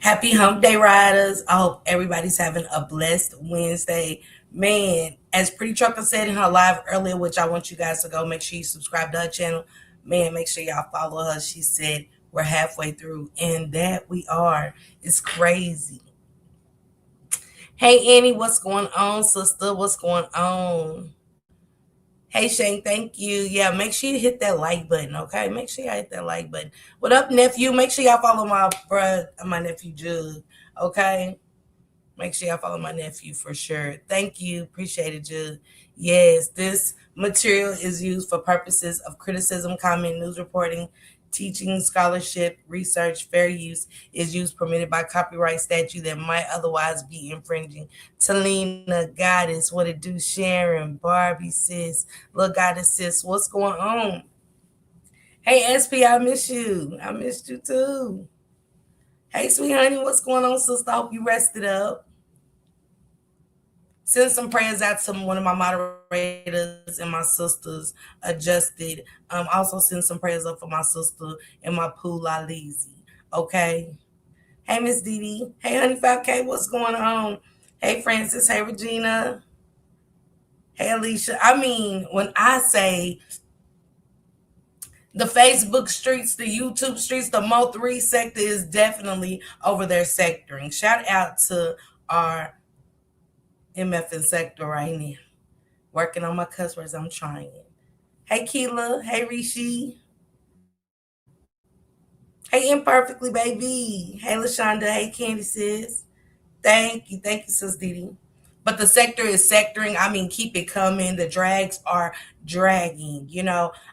Happy Hump Day, riders. I hope everybody's having a blessed Wednesday. Man, as Pretty Trucker said in her live earlier, which I want you guys to go make sure you subscribe to her channel. Man, make sure y'all follow her. She said we're halfway through, and that we are. It's crazy. Hey, Annie, what's going on, sister? What's going on? Hey Shane, thank you. Yeah, make sure you hit that like button, okay? Make sure you hit that like button. What up, nephew? Make sure y'all follow my nephew Jug, okay? Make sure y'all follow my nephew for sure. Thank you. Appreciate it, Jude. Yes, this material is used for purposes of criticism, comment, news reporting, teaching, scholarship, research, fair use, is used permitted by copyright statute that might otherwise be infringing. Talina, Goddess, what it do, Sharon, Barbie, sis, look, Goddess, sis, what's going on? Hey, SP, I miss you. I missed you too. Hey, sweet honey, what's going on, sister? I hope you rested up. Send some prayers out to one of my moderators and my sisters adjusted. Also send some prayers up for my sister and my pool Lizzie. Okay. Hey Miss Dee Dee. Hey Honey 5K, what's going on? Hey Francis. Hey Regina. Hey Alicia. I mean, when I say the Facebook streets, the YouTube streets, the Mo3 sector is definitely over there sectoring. Shout out to our MFN sector right now. Working on my cuss words. I'm trying. Hey, Keela. Hey, Rishi. Hey, Imperfectly, baby. Hey, LaShonda. Hey, Candy, sis. Thank you. Thank you, sis Didi. But the sector is sectoring. I mean, keep it coming. The drags are dragging.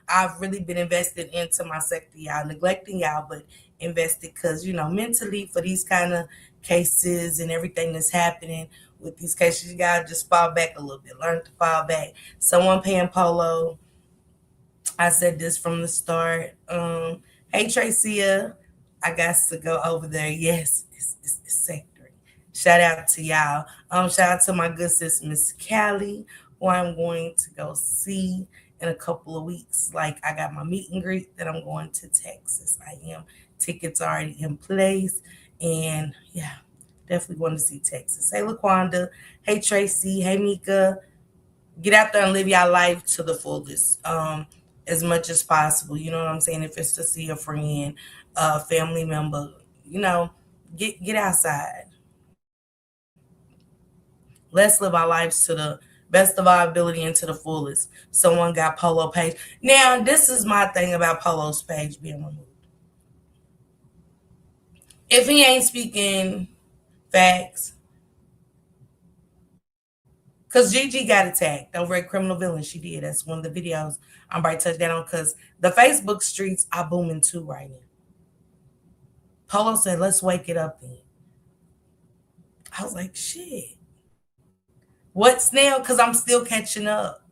I've really been invested into my sector, y'all. Neglecting y'all, but invested because, mentally for these kind of cases and everything that's happening with these cases, you got to just fall back a little bit. Learn to fall back. Someone paying Polo. I said this from the start. Hey, Tracia, I got to go over there. Yes, it's sectoring. Shout out to y'all. Shout out to my good sis, Miss Callie, who I'm going to go see in a couple of weeks. Like, I got my meet and greet that I'm going to Texas. I am. Tickets already in place. And yeah, definitely going to see Texas. Hey, LaQuanda. Hey, Tracy. Hey, Mika. Get out there and live your life to the fullest, as much as possible. You know what I'm saying? If it's to see a friend, a family member, get outside. Let's live our lives to the best of our ability and to the fullest. Someone got Polo page. Now, this is my thing about Polo's page being removed. If he ain't speaking facts, because Gigi got attacked over at Criminal Villain. She did. That's one of the videos I'm about to touch that on because the Facebook streets are booming too right now. Polo said, let's wake it up then. I was like, shit. What's now? Because I'm still catching up.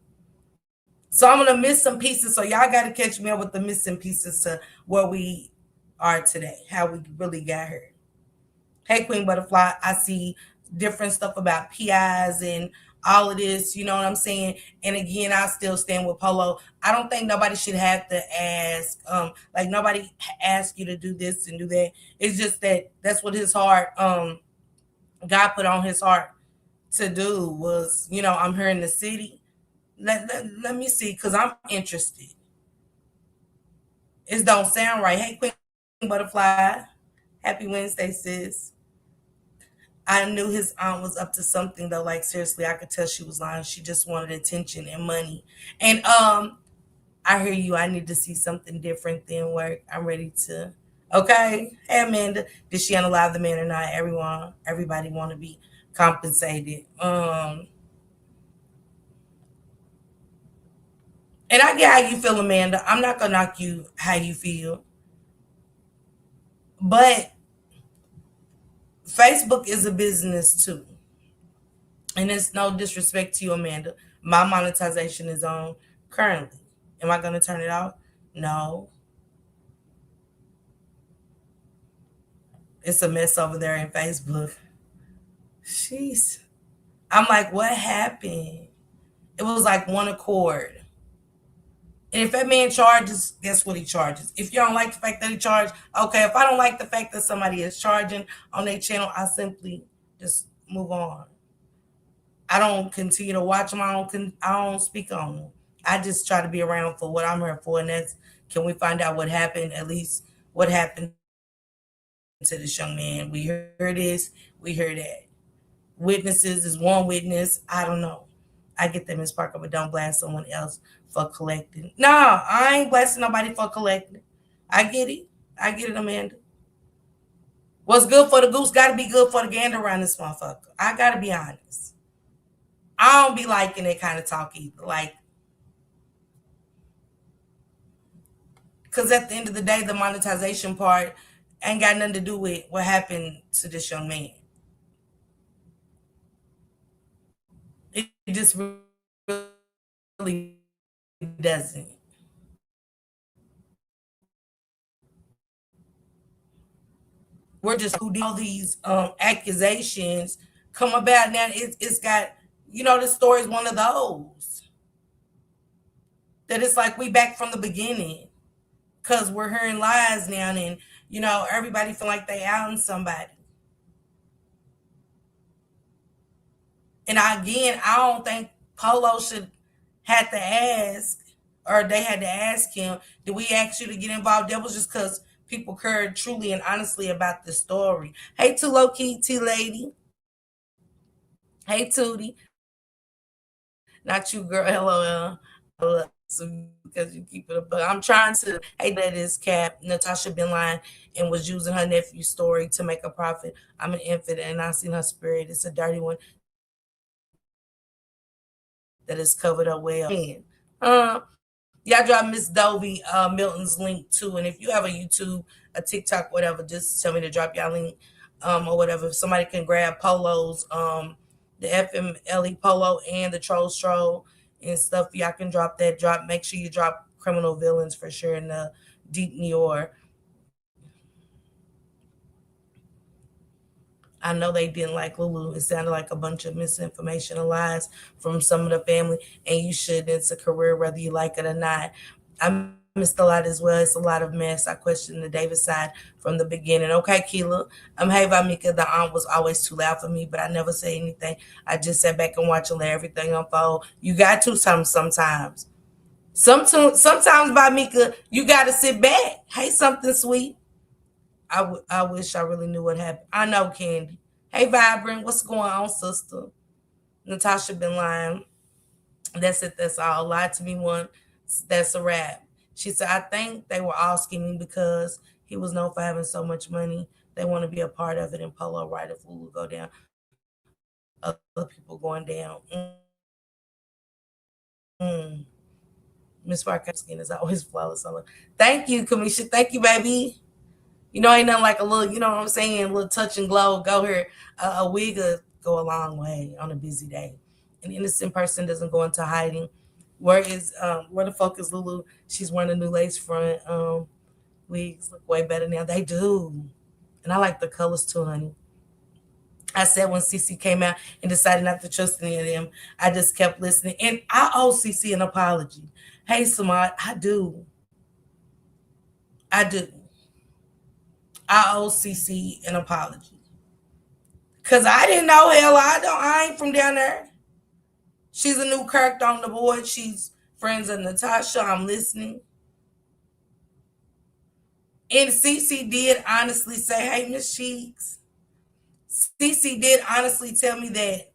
So I'm going to miss some pieces. So y'all got to catch me up with the missing pieces to where we are today, how we really got here. Hey, Queen Butterfly, I see different stuff about PIs and all of this, you know what I'm saying? And again, I still stand with Polo. I don't think nobody should have to ask, like nobody ask you to do this and do that. It's just that that's what his heart, God put on his heart to do was, I'm here in the city. Let me see, because I'm interested. It don't sound right. Hey, Queen Butterfly. Happy Wednesday, sis. I knew his aunt was up to something though. Like seriously, I could tell she was lying. She just wanted attention and money. And I hear you. I need to see something different than work. I'm ready to. Okay. Hey Amanda, did she unalive the man or not? Everybody want to be compensated. And I get how you feel, Amanda. I'm not gonna knock you how you feel, but Facebook is a business too. And it's no disrespect to you, Amanda. My monetization is on currently. Am I going to turn it off? No. It's a mess over there in Facebook. Jeez. I'm like, what happened? It was like one accord. And if that man charges, guess what he charges? If you don't like the fact that he charged, okay. If I don't like the fact that somebody is charging on their channel, I simply just move on. I don't continue to watch them. I don't speak on them. I just try to be around for what I'm here for, and that's, can we find out what happened? At least what happened to this young man? We heard this, we heard that. Witnesses is one witness. I don't know. I get that, Miss Parker, but don't blast someone else for collecting. No, I ain't blasting nobody for collecting. I get it. I get it, Amanda. What's good for the goose got to be good for the gander around this motherfucker. I got to be honest. I don't be liking that kind of talk either. Like, because at the end of the day, the monetization part ain't got nothing to do with what happened to this young man. It just really doesn't. We're just who all these accusations come about now. It's got, the story is one of those that it's like we back from the beginning because we're hearing lies now, and everybody feel like they outing somebody. And again, I don't think Polo should have to ask, or they had to ask him, did we ask you to get involved? That was just because people cared truly and honestly about the story. Hey, too low key T lady. Hey, Tootie. Not you, girl. LOL. Because you keep it up. But I'm trying to. Hey, that is Cap. Natasha been lying and was using her nephew's story to make a profit. I'm an infant and I seen her spirit. It's a dirty one that is covered up well. Y'all drop Miss Dovey Milton's link too. And if you have a YouTube, a TikTok, whatever, just tell me to drop y'all link or whatever. If somebody can grab Polo's the FMLE Polo and the Troll Stroll and stuff, y'all can drop that. Make sure you drop Criminal Villains for sure in the Deep New York. I know they didn't like Lulu. It sounded like a bunch of misinformation and lies from some of the family, and you should. It's a career whether you like it or not. I missed a lot as well. It's a lot of mess. I questioned the Davis side from the beginning. Okay, Keela. Hey, Vamika, the aunt was always too loud for me, but I never say anything. I just sat back and watched and let everything unfold. You got to sometimes. Sometimes, Vamika, you got to sit back. Hey, something sweet. I wish I really knew what happened. I know, Candy. Hey, Vibrant, what's going on, sister? Natasha been lying. That's it. That's all. Lied to me once. That's a wrap. She said, I think they were all scheming because he was known for having so much money. They want to be a part of it. And Polo right if Lulu go down, other people going down. Mm. Miss Parker's skin is always flawless. Thank you, Kamisha. Thank you, baby. Ain't nothing like a little, what I'm saying, a little touch and glow. Go here. A wig will go a long way on a busy day. An innocent person doesn't go into hiding. Where the fuck is Lulu? She's wearing a new lace front. Wigs look way better now. They do. And I like the colors too, honey. I said when CC came out and decided not to trust any of them, I just kept listening. And I owe CC an apology. Hey, Samad, I do. I do. I owe CC an apology. Cause I didn't know, hell, I ain't from down there. She's a new character on the board. She's friends of Natasha. I'm listening. And CC did honestly say, hey, Miss Cheeks. CC did honestly tell me that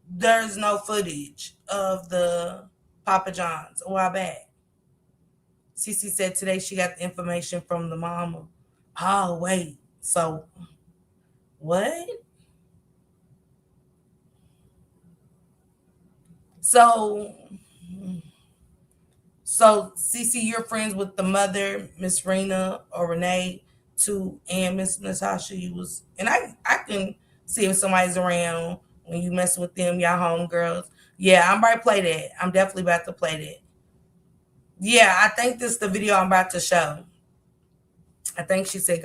there's no footage of the Papa John's a while back. CC said today she got the information from the mama. Oh, wait. So, what? So, CC, you're friends with the mother, Miss Rena or Renee, too, and Miss Natasha. And I can see if somebody's around when you mess with them, y'all homegirls. Yeah, I'm about to play that. I'm definitely about to play that. Yeah, I think this is the video I'm about to show. I think she said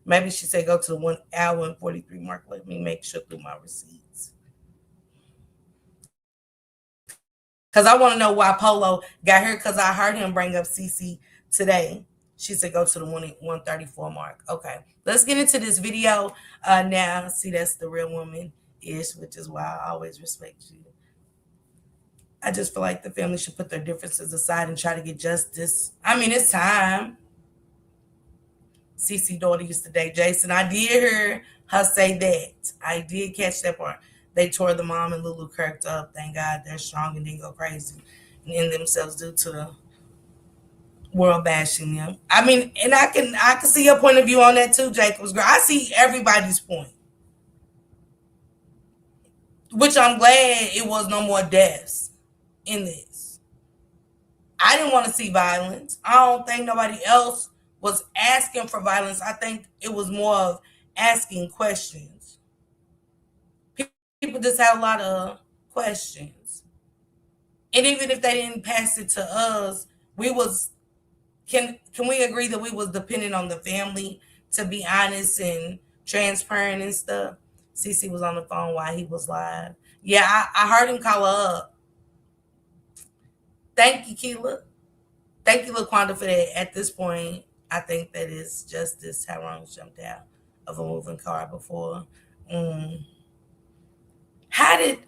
maybe she said go to the 1 hour and 43 mark. Let me make sure through my receipts. Because I want to know why Polo got her, because I heard him bring up Cece today. She said go to the 134 mark. Okay. Let's get into this video now. See, that's the real woman ish, which is why I always respect you. I just feel like the family should put their differences aside and try to get justice. I mean, it's time. Cece daughter used to date Jason. I did hear her say that. I did catch that part. They tore the mom and Lulu Kirk up. Thank God they're strong and didn't go crazy and end themselves due to the world bashing them. I mean, and I can see your point of view on that too, Jacobs girl. I see everybody's point, which I'm glad it was no more deaths in this. I didn't want to see violence. I don't think nobody else was asking for violence. I think it was more of asking questions. People just had a lot of questions. And even if they didn't pass it to us, we was can we agree that we was dependent on the family to be honest and transparent and stuff? Cece was on the phone while he was live. Yeah, I heard him call her up. Thank you, Keela. Thank you, LaQuanda, for that. At this point, I think that is justice. Tyrone jumped out of a moving car before. Mm. How did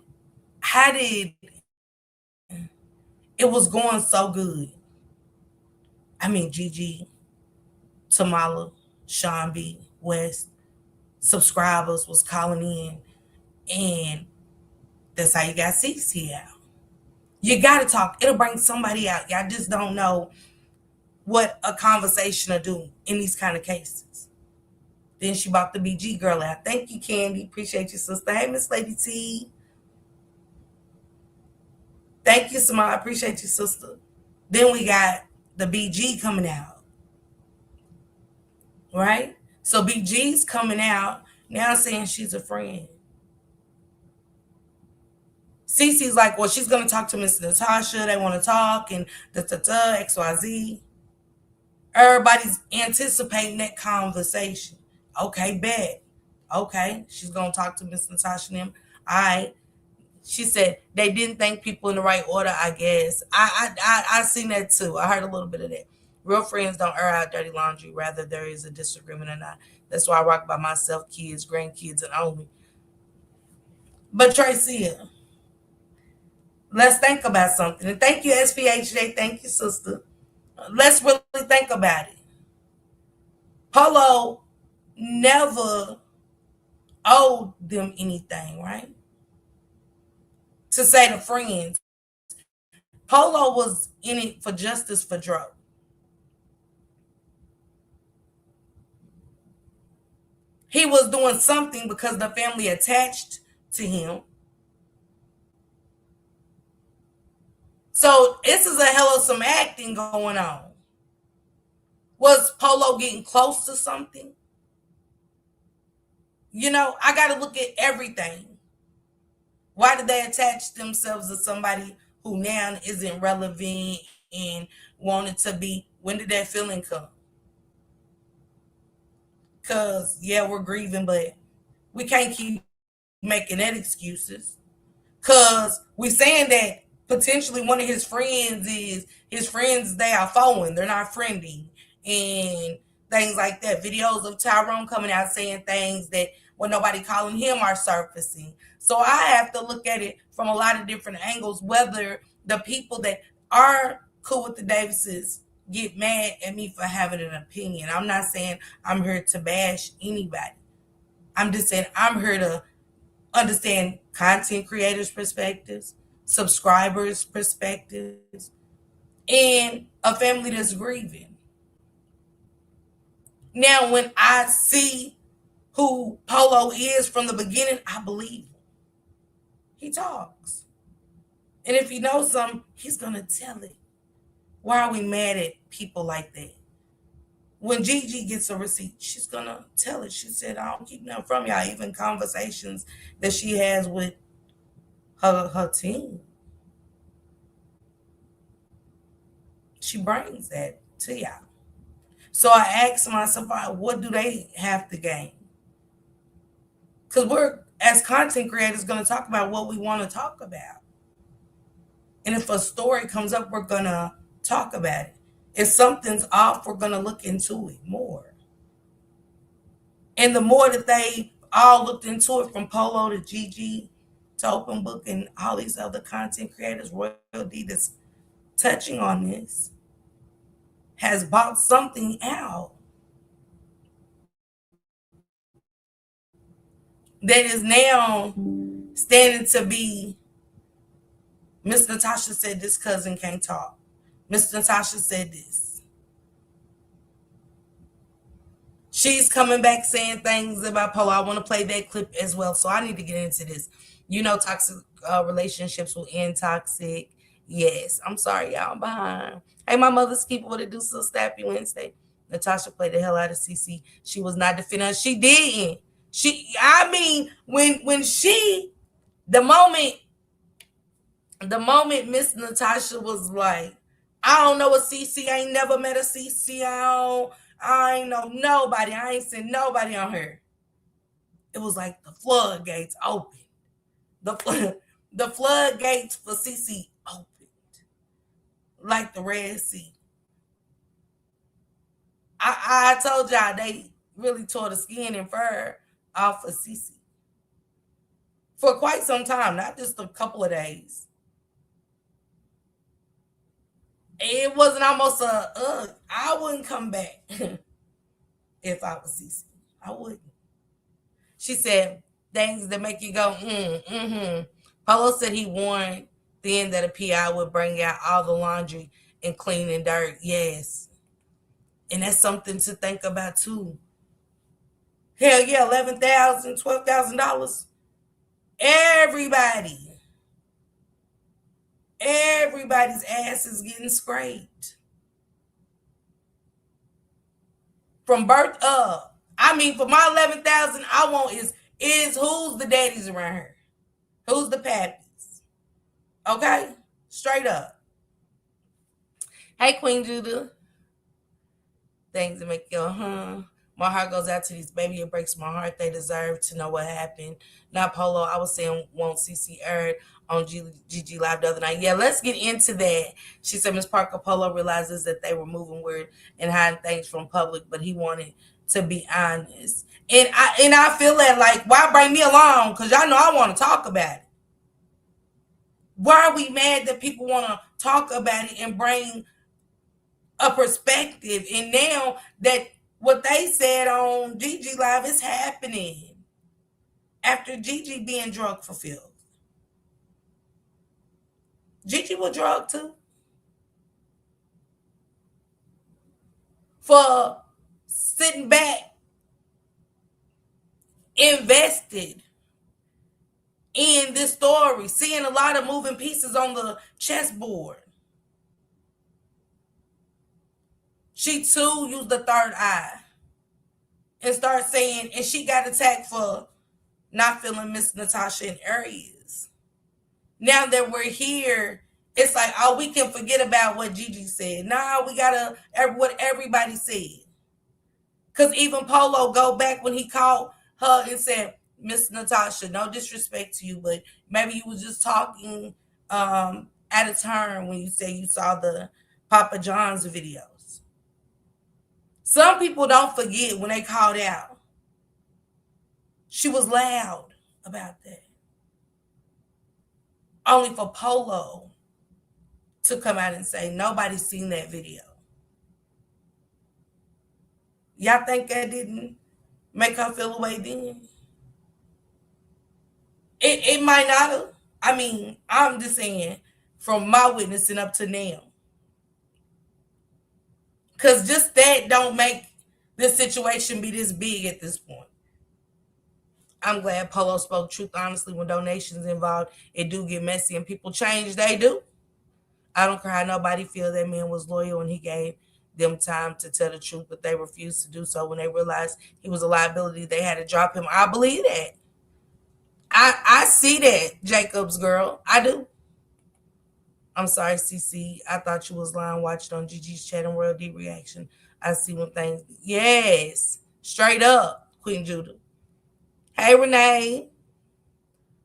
it was going so good? I mean, Gigi, Tamala, Sean B, West, subscribers was calling in, and that's how you got Cece out. You gotta talk. It'll bring somebody out. Y'all just don't know what a conversation will do in these kind of cases. Then she brought the BG girl out. Thank you, Candy. Appreciate you, sister. Hey, Miss Lady T. Thank you, Samara. Appreciate you, sister. Then we got the BG coming out. Right? So BG's coming out now saying she's a friend. Cece's like, well, she's going to talk to Miss Natasha. They want to talk and XYZ. Everybody's anticipating that conversation. Okay, bet. Okay, she's going to talk to Miss Natasha and them. All right. She said they didn't thank people in the right order, I guess. I seen that too. I heard a little bit of that. Real friends don't air out dirty laundry. Rather, there is a disagreement or not. That's why I rock by myself, kids, grandkids, and only. But Tracy, let's think about something. And thank you, SPHJ. Thank you, sister. Let's really think about it. Polo never owed them anything, right? To say to friends, Polo was in it for justice for Dro. He was doing something because the family attached to him. So this is a hell of some acting going on. Was Polo getting close to something? You know, I got to look at everything. Why did they attach themselves to somebody who now isn't relevant and wanted to be? When did that feeling come? Because, yeah, we're grieving, but we can't keep making that excuses. Because we're saying that potentially one of his friends they are foeing, they're not friending, and things like that. Videos of Tyrone coming out saying things that when nobody calling him are surfacing. So I have to look at it from a lot of different angles, whether the people that are cool with the Davises get mad at me for having an opinion. I'm not saying I'm here to bash anybody. I'm just saying I'm here to understand content creators' perspectives, subscribers' perspectives, and a family that's grieving. Now, when I see who Polo is from the beginning, I believe him. He talks. And if he knows something, he's going to tell it. Why are we mad at people like that? When Gigi gets a receipt, she's going to tell it. She said, I don't keep nothing from y'all, even conversations that she has with her team. She brings that to y'all. So I asked myself, what do they have to gain? Because we're, as content creators, going to talk about what we want to talk about. And if a story comes up, we're gonna talk about it. If something's off, we're gonna look into it more. And the more that they all looked into it, from Polo to Gigi to Open Book and all these other content creators, royalty that's touching on this has bought something out that is now standing to be. Miss Natasha said this cousin can't talk. Miss Natasha said this. She's coming back saying things about Polo. I want to play that clip as well. So I need to get into this. You know, toxic relationships will end toxic. Yes. I'm sorry, y'all. I'm behind. Hey, my mother's keeper, what it do? So Stappy Wednesday. Natasha played the hell out of CC. She was not defending her. She didn't. I mean, when she, the moment Miss Natasha was like, I don't know a CC. I ain't never met a CC. I ain't know nobody. I ain't seen nobody on her. It was like the floodgates opened. The floodgates for CC opened. Like the Red Sea. I told y'all they really tore the skin and fur off of CC. For quite some time, not just a couple of days. It wasn't almost I wouldn't come back if I was CC. I wouldn't. She said things that make you go, mm-hmm. Polo said he warned then that a PI would bring out all the laundry and clean and dirt. Yes. And that's something to think about too. Hell yeah, $11,000, $12,000. Everybody's ass is getting scraped. From birth up. I mean, for my 11,000, I want is who's the daddies around here? Who's the pappies? Okay? Straight up. Hey, Queen Judah. Things that make you go, My heart goes out to these baby. It breaks my heart. They deserve to know what happened. Not Polo. I was saying won't CC aired on Gigi Live the other night. Yeah, let's get into that. She said Miss Parker Polo realizes that they were moving weird and hiding things from public, but he wanted to be honest. And I feel that, like, why bring me along? Because y'all know I want to talk about it. Why are we mad that people want to talk about it and bring a perspective? And now that what they said on Gigi Live is happening after Gigi being drug fulfilled. Gigi was drug too. For sitting back, invested in this story, seeing a lot of moving pieces on the chessboard. She too used the third eye and started saying, and she got attacked for not feeling Miss Natasha in areas. Now that we're here, it's like, oh, we can forget about what Gigi said. Nah, we gotta what everybody said. Because even Polo go back when he called her and said, Miss Natasha, no disrespect to you, but maybe you was just talking out of turn when you say you saw the Papa John's videos. Some people don't forget when they called out. She was loud about that. Only for Polo to come out and say nobody's seen that video. Y'all think that didn't make her feel away then? It might not have. I mean, I'm just saying from my witnessing up to now. Because just that don't make this situation be this big at this point. I'm glad Polo spoke truth honestly. When donations involved, it do get messy and people change. They do. I don't care how nobody feel. That man was loyal and he gave them time to tell the truth, but they refused to do so. When they realized he was a liability, they had to drop him. I believe that. I see that, Jacob's girl. I do. I'm sorry, CC. I thought you was lying. Watched on Gigi's chat and World D reaction. I see when things. Yes, straight up, Queen Judah. Hey, Renee.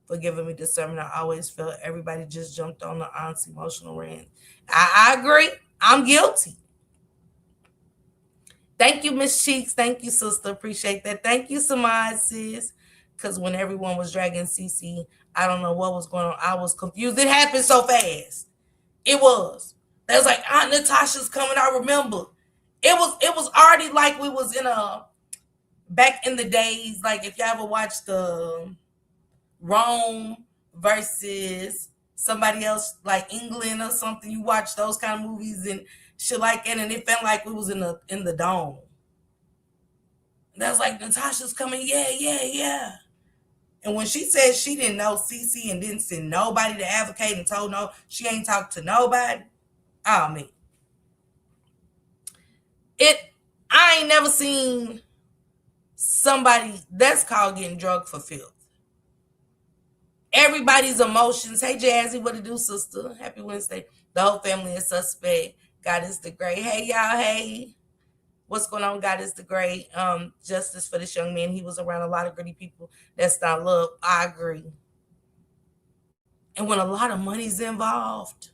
for giving me discernment. I always felt everybody just jumped on the aunt's emotional rant. I agree. I'm guilty. Thank you, Miss Cheeks. Thank you, sister. Appreciate that. Thank you, Samad, sis. Because when everyone was dragging Cece, I don't know what was going on. I was confused. It happened so fast. It was. They was like, Aunt Natasha's coming. I remember. It was already like we was in a back in the days. Like if you ever watched the Rome versus somebody else like England or something, you watch those kind of movies and shit like that, and it felt like we was in the dome. That's like Natasha's coming, yeah, yeah, yeah. And when she said she didn't know CC and didn't send nobody to advocate and told no, she ain't talked to nobody. Oh man, it. I ain't never seen somebody that's called getting drugged for filth. Everybody's emotions. Hey Jazzy, what to do, sister? Happy Wednesday. The whole family is suspect. God is the great. Hey y'all, hey. What's going on? God is the great. Justice for this young man. He was around a lot of gritty people. That's not love. I agree. And when a lot of money's involved,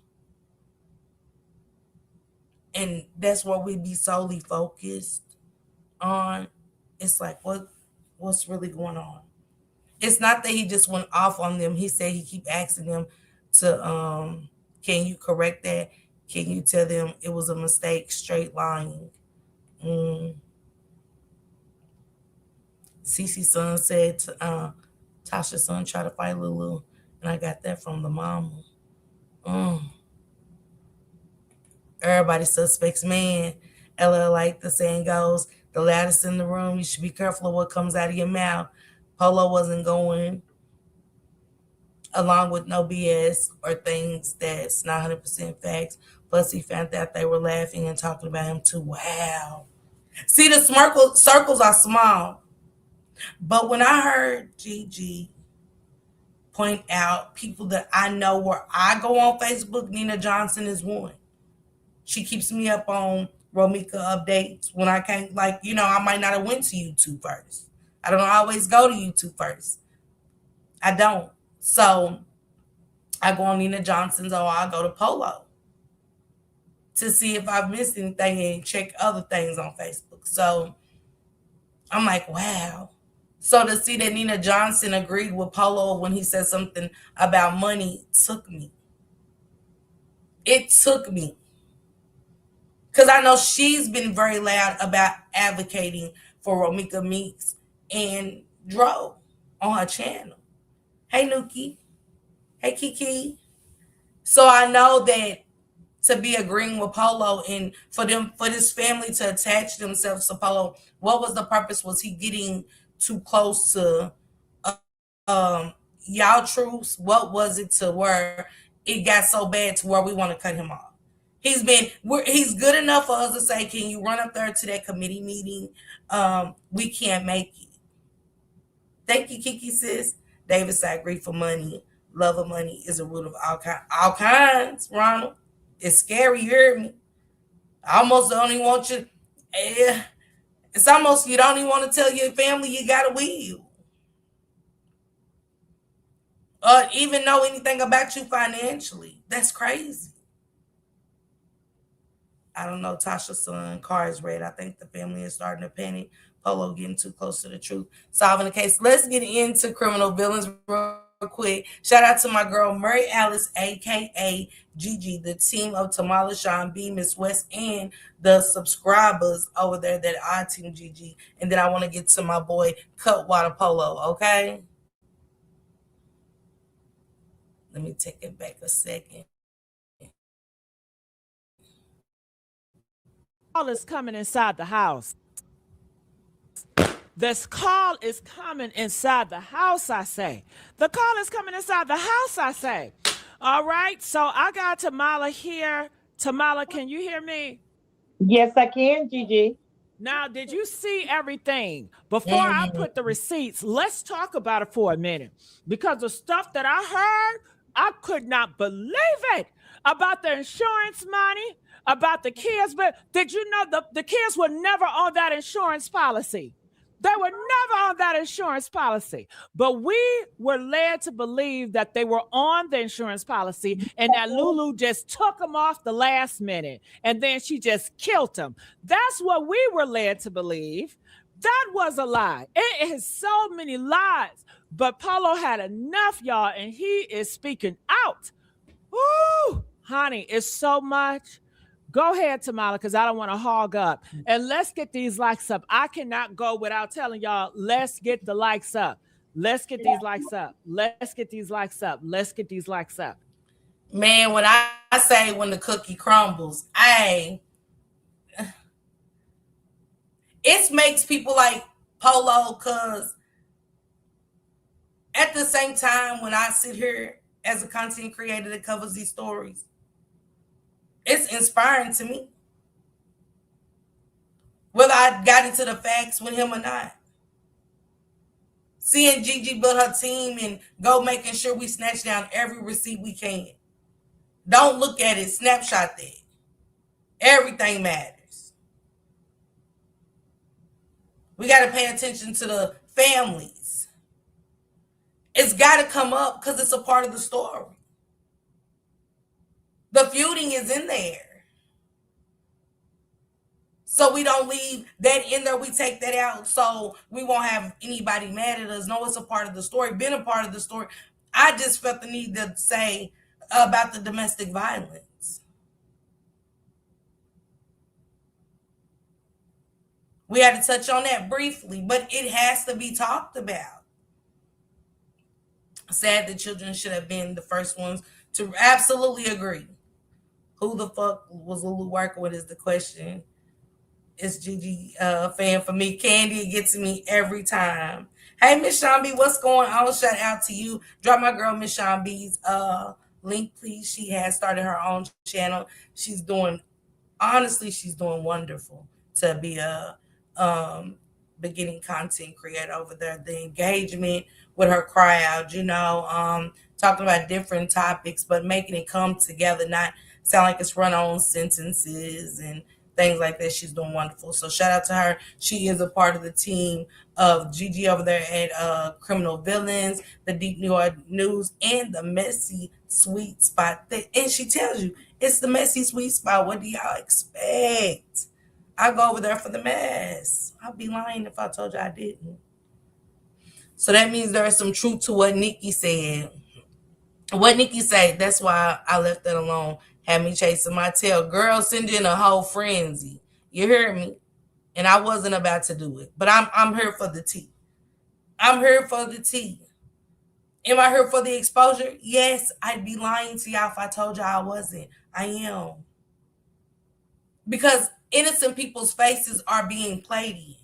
and that's where we be solely focused on, it's like what's really going on? It's not that he just went off on them. He said he keep asking them to can you correct that? Can you tell them it was a mistake? Straight lying. Mm. Cece's son said Tasha's son tried to fight Lulu, and I got that from the mama. Mm. Everybody suspects man. LL, like the saying goes, the loudest in the room. You should be careful of what comes out of your mouth. Polo wasn't going along with no BS or things that's not 100% facts. Plus, he found out they were laughing and talking about him too. Wow. See, the circles are small. But when I heard Gigi point out people that I know where I go on Facebook, Nina Johnson is one. She keeps me up on Romika updates when I can't, like, I might not have went to YouTube first. I don't always go to YouTube first. I don't. So I go on Nina Johnson's or I go to Polo to see if I've missed anything and check other things on Facebook. So I'm like, wow. So to see that Nina Johnson agreed with Polo when he said something about money took me. It took me. Because I know she's been very loud about advocating for Romika Meeks and Dro on her channel. Hey, Nuki. Hey, Kiki. So I know that to be agreeing with Polo and for this family to attach themselves to Polo, what was the purpose? Was he getting too close to y'all truths? What was it to where it got so bad to where we want to cut him off? He's good enough for us to say, can you run up there to that committee meeting? We can't make it. Thank you, Kiki sis. David said, I agree for money. Love of money is a root of all kinds, Ronald. It's scary, you hear me? I almost don't even want you. It's almost you don't even want to tell your family you got a will. Even know anything about you financially. That's crazy. I don't know. Tasha's son, car is red. I think the family is starting to panic. Polo getting too close to the truth. Solving the case. Let's get into criminal villains real quick. Shout out to my girl, Murray Alice, a.k.a. Gigi, the team of Tamala, Sean B, Miss West, and the subscribers over there that are Team Gigi. And then I want to get to my boy, Cutwater Polo, okay? Let me take it back a second. Call is coming inside the house. This call is coming inside the house, I say. The call is coming inside the house, I say. All right, so I got Tamala here. Tamala, can you hear me? Yes, I can, Gigi. Now, did you see everything? Before I Mm. put the receipts, let's talk about it for a minute. Because the stuff that I heard, I could not believe it about the insurance money, about the kids. But did you know the kids were never on that insurance policy? They were never on that insurance policy. But we were led to believe that they were on the insurance policy and that Lulu just took them off the last minute and then she just killed them. That's what we were led to believe. That was a lie. It is so many lies. But Polo had enough, y'all, and he is speaking out. Woo! Honey, it's so much. Go ahead, Tamala, because I don't want to hog up. And let's get these likes up. I cannot go without telling y'all, let's get the likes up. Let's get these likes up. Let's get these likes up. Let's get these likes up. Man, when I say when the cookie crumbles, it makes people like Polo, because at the same time, when I sit here as a content creator that covers these stories, it's inspiring to me. Whether I got into the facts with him or not. Seeing Gigi build her team and go making sure we snatch down every receipt we can. Don't look at it, snapshot that. Everything matters. We got to pay attention to the families. It's got to come up because it's a part of the story. The feuding is in there. So we don't leave that in there. We take that out so we won't have anybody mad at us. No, it's a part of the story. Been a part of the story. I just felt the need to say about the domestic violence. We had to touch on that briefly, but it has to be talked about. Sad that children should have been the first ones to absolutely agree. Who the fuck was Lulu working with is the question. It's Gigi fan for me. Candy, it gets me every time. Hey, Miss Sean B, what's going on? Shout out to you. Drop my girl Miss Sean B's link, please. She has started her own channel. She's doing wonderful to be a beginning content creator over there. The engagement with her crowd, talking about different topics, but making it come together, not sound like it's run on sentences and things like that. She's doing wonderful. So shout out to her. She is a part of the team of Gigi over there at Criminal Villains, the Deep New York News, and the Messy Sweet Spot. And she tells you, it's the Messy Sweet Spot. What do y'all expect? I go over there for the mess. I'd be lying if I told you I didn't. So that means there is some truth to what Nikki said. What Nikki said, that's why I left that alone. Had me chasing my tail. Girl, send in a whole frenzy. You hear me? And I wasn't about to do it. But I'm here for the tea. I'm here for the tea. Am I here for the exposure? Yes, I'd be lying to y'all if I told y'all I wasn't. I am. Because innocent people's faces are being played in.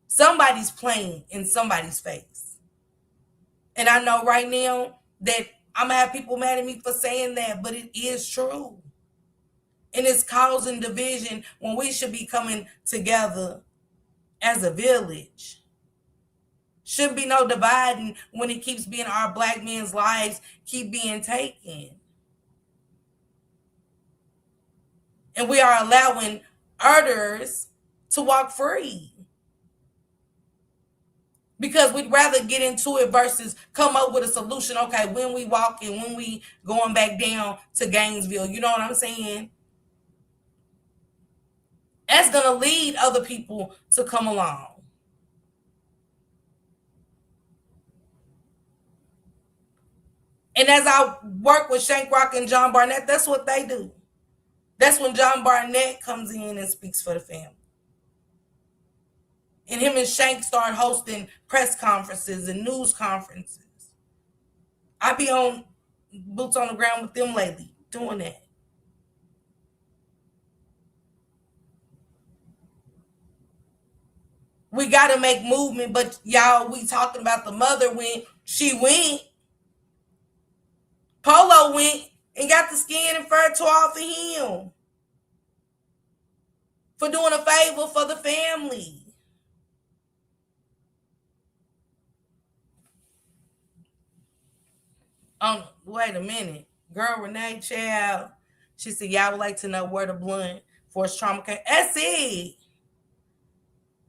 Somebody's playing in somebody's face. And I know right now that I'm going to have people mad at me for saying that, but it is true. And it's causing division when we should be coming together as a village. Shouldn't be no dividing when it keeps being our black men's lives keep being taken. And we are allowing others to walk free. Because we'd rather get into it versus come up with a solution. Okay, when we walking, when we going back down to Gainesville, you know what I'm saying? That's going to lead other people to come along. And as I work with Shank Rock and John Barnett, that's what they do. That's when John Barnett comes in and speaks for the family. And him and Shank start hosting press conferences and news conferences. I be on boots on the ground with them lately, doing that. We got to make movement, but y'all, we talking about the mother when she went. Polo went and got the skin and fur tore off of him for doing a favor for the family. Wait a minute. Girl, Renee Child, she said, y'all would like to know where the blunt force trauma came. That's it.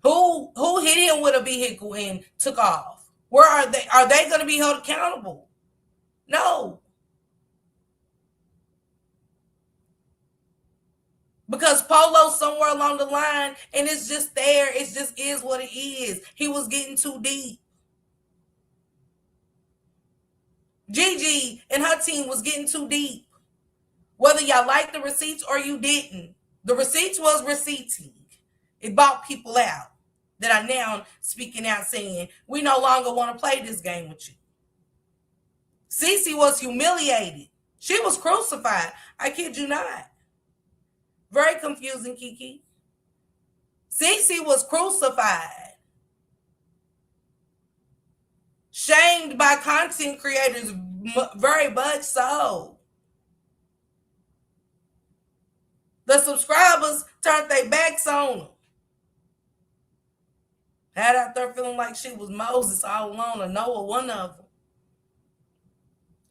Who hit him with a vehicle and took off? Where are they? Are they going to be held accountable? No. Because Polo somewhere along the line, and it's just there. It just is what it is. He was getting too deep. Gigi and her team was getting too deep. Whether y'all liked the receipts or you didn't, the receipts was receipting. It bought people out that are now speaking out saying, we no longer want to play this game with you. Cece was humiliated. She was crucified. I kid you not. Very confusing, Kiki. Cece was crucified. Shamed by content creators, very much so. The subscribers turned their backs on her. Had out there feeling like she was Moses all alone, or Noah, one of them.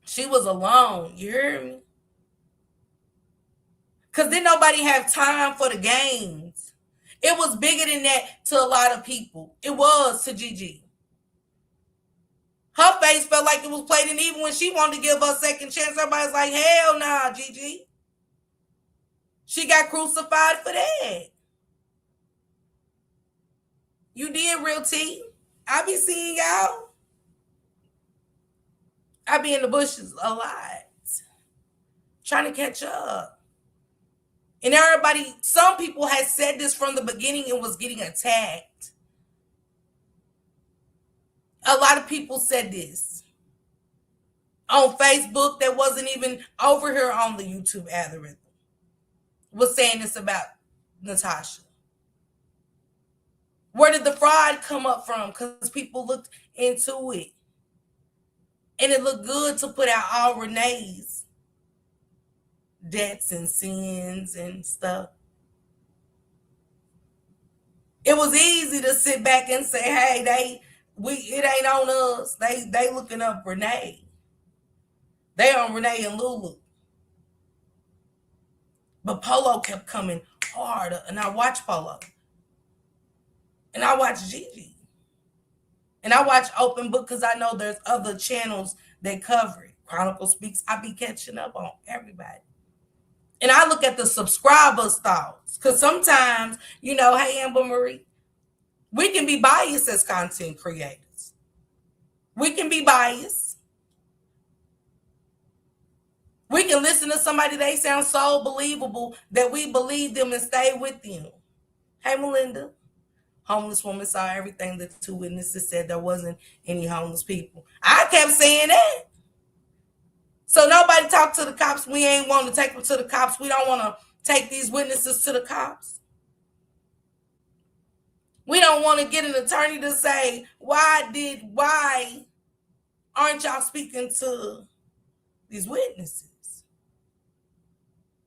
She was alone. You hear me? Because then nobody have time for the games. It was bigger than that to a lot of people. It was to Gigi. Her face felt like it was played, and even when she wanted to give her a second chance, everybody's like, hell nah, Gigi. She got crucified for that. You did, real tea. I be seeing y'all. I be in the bushes a lot, trying to catch up. And everybody, some people had said this from the beginning and was getting attacked. A lot of people said this on Facebook that wasn't even over here on the YouTube algorithm. Was saying this about Natasha. Where did the fraud come up from? Because people looked into it. And it looked good to put out all Renee's debts and sins and stuff. It was easy to sit back and say, hey, it ain't on us. They looking up Renee. They on Renee and Lulu. But Polo kept coming harder. And I watched Polo. And I watched Gigi. And I watch Open Book because I know there's other channels that cover it. Chronicle Speaks. I be catching up on everybody. And I look at the subscribers' thoughts. Because sometimes, hey, Amber Marie, we can be biased as content creators. We can be biased. We can listen to somebody, they sound so believable that we believe them and stay with them. Hey, Melinda. Homeless woman saw everything. The two witnesses said there wasn't any homeless people. I kept saying that. So nobody talked to the cops. We ain't want to take them to the cops. We don't want to take these witnesses to the cops. We don't want to get an attorney to say, why aren't y'all speaking to these witnesses?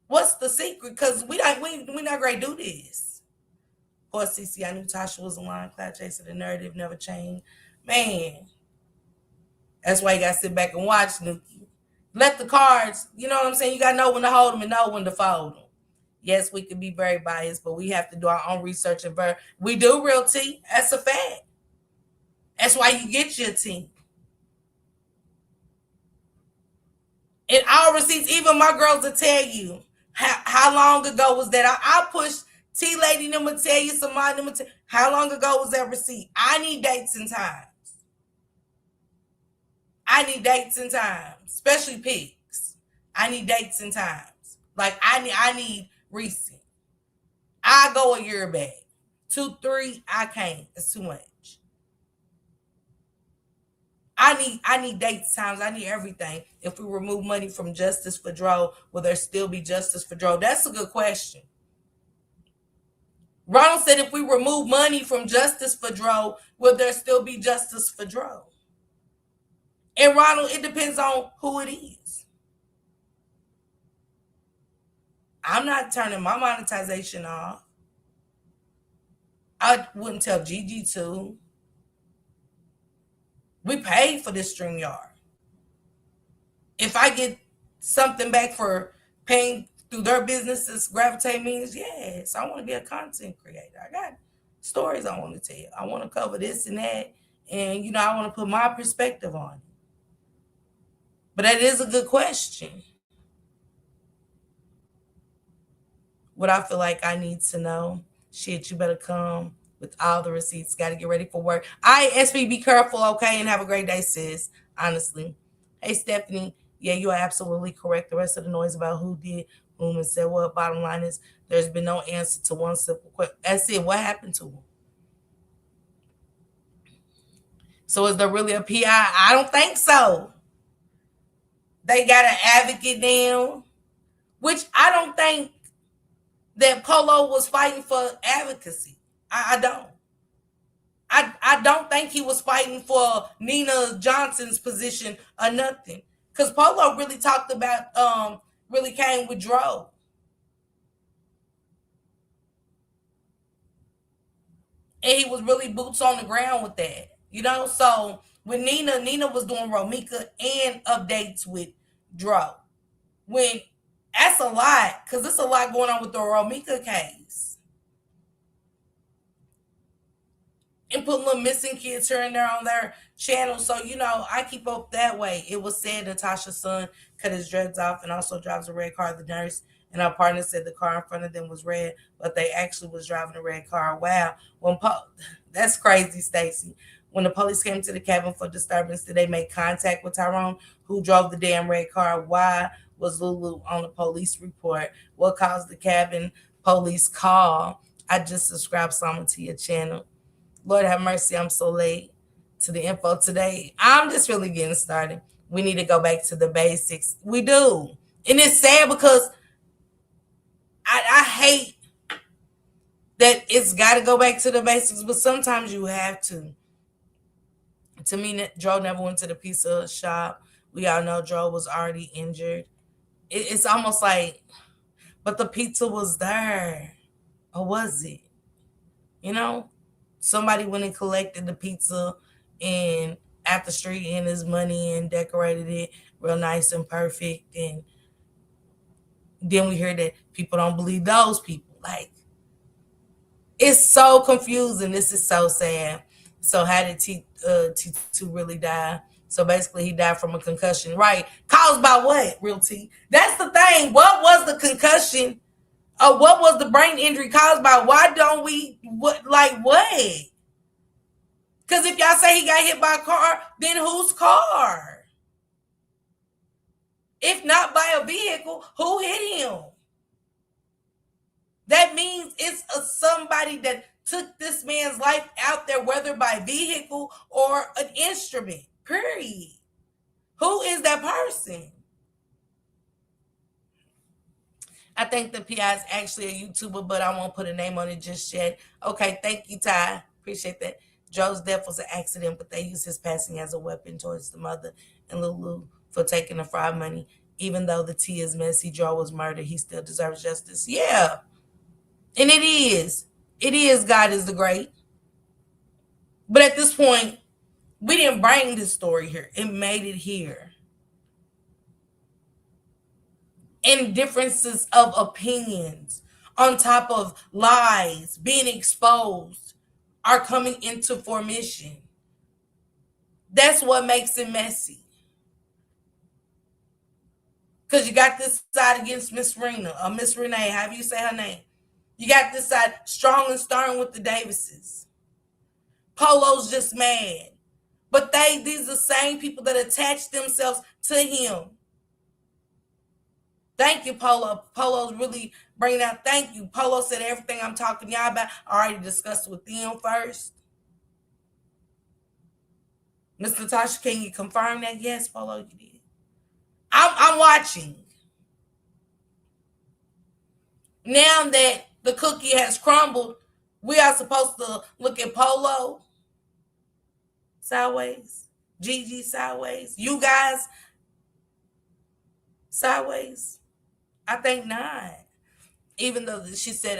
What's the secret? Because we're not going to do this. Of course, CC, I knew Tasha was a line cloud chaser. The narrative never changed. Man, that's why you got to sit back and watch, Nuki. Let the cards, you know what I'm saying? You got to know when to hold them and know when to fold them. Yes, we can be very biased, but we have to do our own research. And we do, real tea. That's a fact. That's why you get your team. And our receipts, even my girls will tell you how long ago was that. I pushed T-Lady them to tell you, somebody them to how long ago was that receipt. I need dates and times. I need dates and times, especially pics. I need dates and times. Like I need recent. I go a year back. 2, 3, I can't. It's too much. I need dates, times. I need everything. If we remove money from Justice for Dro, will there still be justice for Dro? That's a good question. Ronald said, if we remove money from Justice for Dro, will there still be justice for Dro? And Ronald, it depends on who it is. I'm not turning my monetization off. I wouldn't tell Gigi to. We paid for this StreamYard. If I get something back for paying through their businesses, Gravitate means, yes, I want to be a content creator. I got stories I want to tell. I want to cover this and that. And, I want to put my perspective on it. But that is a good question. What I feel like I need to know. Shit, you better come with all the receipts. Got to get ready for work. SB, be careful, okay? And have a great day, sis. Honestly. Hey, Stephanie. Yeah, you are absolutely correct. The rest of the noise about who did whom and said what, bottom line is there's been no answer to one simple question. That's it. What happened to him? So is there really a PI? I don't think so. They got an advocate now, which I don't think that Polo was fighting for advocacy. I don't. I don't think he was fighting for Nina Johnson's position or nothing. Because Polo really talked about, really came with Dro. And he was really boots on the ground with that. So with Nina was doing Romika and updates with Dro. When that's a lot, because there's a lot going on with the Romika case. And put little missing kids here and there on their channel. So, I keep up that way. It was said Natasha's son cut his dreads off and also drives a red car. The nurse and our partner said the car in front of them was red, but they actually was driving a red car. Wow. That's crazy, Stacy. When the police came to the cabin for disturbance, did they make contact with Tyrone, who drove the damn red car? Why was Lulu on the police report? What caused the cabin police call? I just subscribed someone to your channel. Lord have mercy, I'm so late to the info today. I'm just really getting started. We need to go back to the basics. We do. And it's sad because I hate that it's got to go back to the basics, but sometimes you have to. To me, Dro never went to the pizza shop. We all know Dro was already injured. It's almost like, but the pizza was there. Or was it? Somebody went and collected the pizza and at the street in his money and decorated it real nice and perfect. And then we hear that people don't believe those people. Like, it's so confusing. This is so sad. So how did T2 really die? So basically he died from a concussion. Right. Caused by what, Real T? That's the thing. What was the concussion? What was the brain injury caused by? Why don't we, what? Because if y'all say he got hit by a car, then whose car? If not by a vehicle, who hit him? That means it's somebody that took this man's life out there, whether by vehicle or an instrument, period. Who is that person? I think the PI is actually a YouTuber, but I won't put a name on it just yet. Okay, thank you, Ty. Appreciate that. Joe's death was an accident, but they used his passing as a weapon towards the mother and Lulu for taking the fraud money. Even though the T is messy, Joe was murdered, he still deserves justice. Yeah. And it is. It is. God is the great. But at this point, we didn't bring this story here. It made it here. And differences of opinions on top of lies being exposed are coming into formation. That's what makes it messy. Because you got this side against Miss Rena, or Miss Renee, however you say her name. You got this side strong and stern with the Davises. Polo's just mad. But these are the same people that attach themselves to him. Thank you, Polo. Polo's really bringing out. Thank you. Polo said everything I'm talking to y'all about, I already discussed with them first. Miss Natasha, can you confirm that? Yes, Polo, you did. I'm watching. Now that the cookie has crumbled, we are supposed to look at Polo sideways, Gigi sideways, you guys sideways. I think not. Even though she said,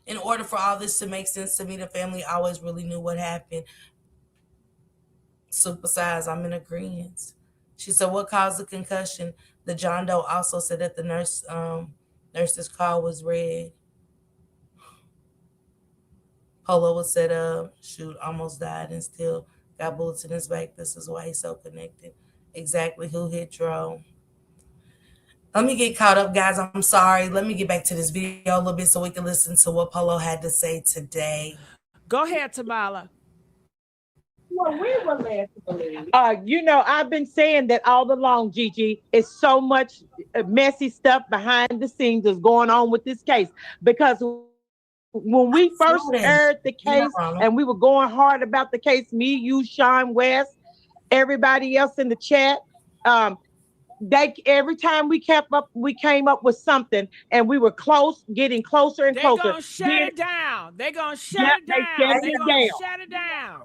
in order for all this to make sense to me, the family always really knew what happened. Supersize, I'm in agreement. She said, what caused the concussion? The John Doe also said that the nurse's car was red. Polo was set up, shoot, almost died and still got bullets in his back. This is why he's so connected. Exactly who hit Dro. Let me get caught up, guys. I'm sorry. Let me get back to this video a little bit so we can listen to what Polo had to say today. Go ahead, Tamala. Well, we were led to believe. I've been saying that all along, Gigi. It's so much messy stuff behind the scenes that's going on with this case. Because when we Slow first down. aired the You're not case wrong. and we were going hard about the case, me, you, Sean West, everybody else in the chat, um, they every time we came up with something and we were close, getting closer and They closer. gonna shut Then it down. They gonna shut yeah, it they shut down. They it gonna down. shut it down.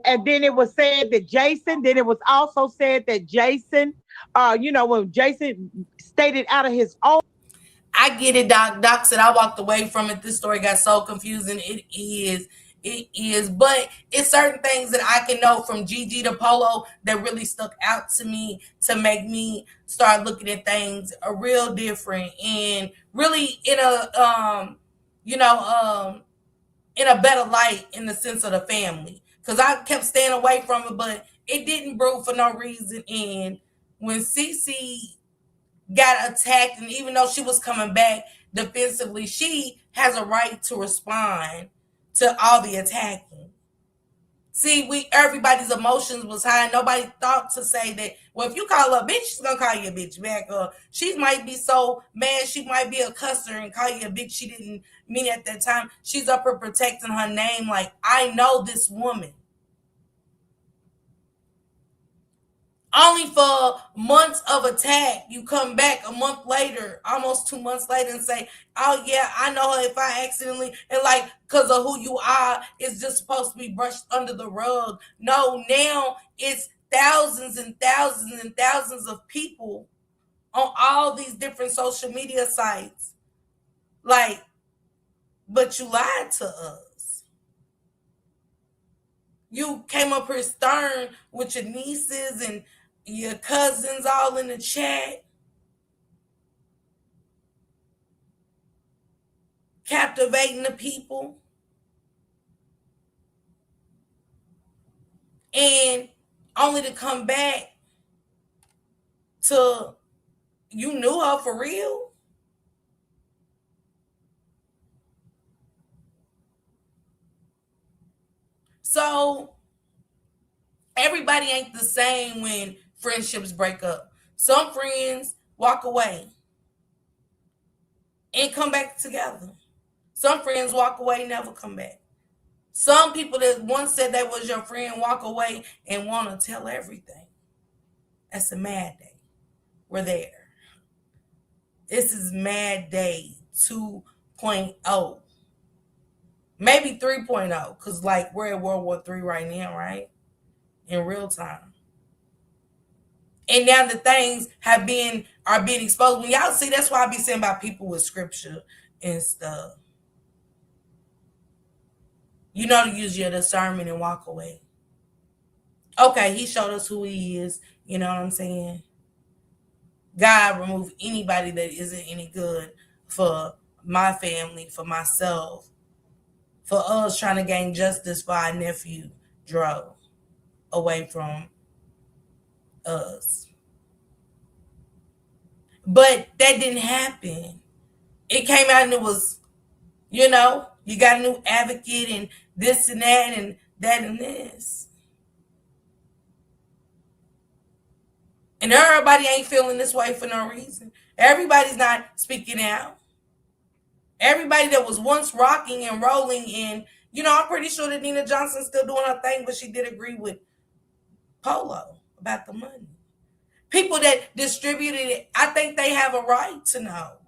And then it was said that Jason, then it was also said that Jason, when Jason stated out of his own. I get it, Doc. Doc said I walked away from it. This story got so confusing. It is. It is. But it's certain things that I can know from Gigi to Polo that really stuck out to me to make me start looking at things a real different and really in a you know, in a better light in the sense of the family. Cause I kept staying away from it, but it didn't brew for no reason. And when Cece got attacked, and even though she was coming back defensively, she has a right to respond to all the attacking. See, we everybody's emotions was high. Nobody thought to say that. Well, if you call her a bitch, she's gonna call you a bitch back. Or she might be so mad, she might be a cusser and call you a bitch. She didn't mean at that time. She's up here protecting her name. Like I know this woman. Only for months of attack, you come back a month later, almost 2 months later, and say, "Oh yeah, I know her." If I accidentally and like because of who you are, it's just supposed to be brushed under the rug. No, now it's thousands and thousands and thousands of people on all these different social media sites. Like, but you lied to us. You came up here stern with your nieces and your cousins all in the chat, captivating the people, and only to come back to you knew her for real. So everybody ain't the same when friendships break up. Some friends walk away and come back together. Some friends walk away, never come back. Some people that once said they was your friend walk away and want to tell everything. That's a mad day. We're there. This is Mad Day 2.0. Maybe 3.0, because like we're at World War III right now, right? In real time. And now the things are being exposed. When y'all see, that's why I be saying about people with scripture and stuff. You know to use your discernment and walk away. Okay, he showed us who he is. You know what I'm saying? God remove anybody that isn't any good for my family, for myself, for us trying to gain justice for our nephew, Dro, away from us. But that didn't happen. It came out and it was, you got a new advocate and this and that and that and this. And everybody ain't feeling this way for no reason. Everybody's not speaking out. Everybody that was once rocking and rolling in, I'm pretty sure that Nina Johnson's still doing her thing, but she did agree with Polo about the money. People that distributed it, I think they have a right to know.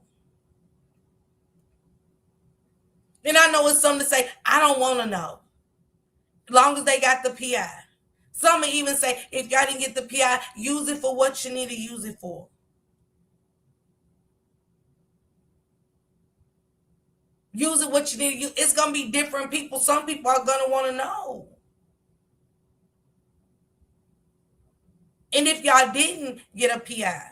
And I know it's something to say, I don't want to know. As long as they got the PI. Some may even say, if y'all didn't get the PI, use it for what you need to use it for. Use it what you need to use. It's going to be different people. Some people are going to want to know. And if y'all didn't get a PI,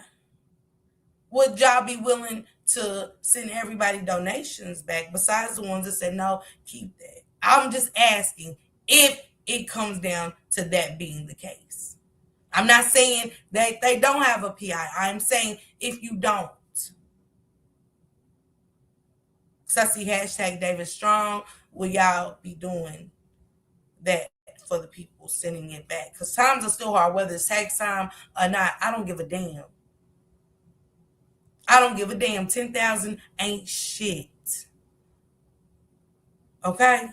would y'all be willing to send everybody donations back besides the ones that said, no, keep that? I'm just asking if it comes down to that being the case. I'm not saying that they don't have a PI. I'm saying if you don't. Because I see hashtag David Strong. Will y'all be doing that for the people, sending it back? Because times are still hard, whether it's tax time or not. I don't give a damn. I don't give a damn. 10,000 ain't shit. Okay?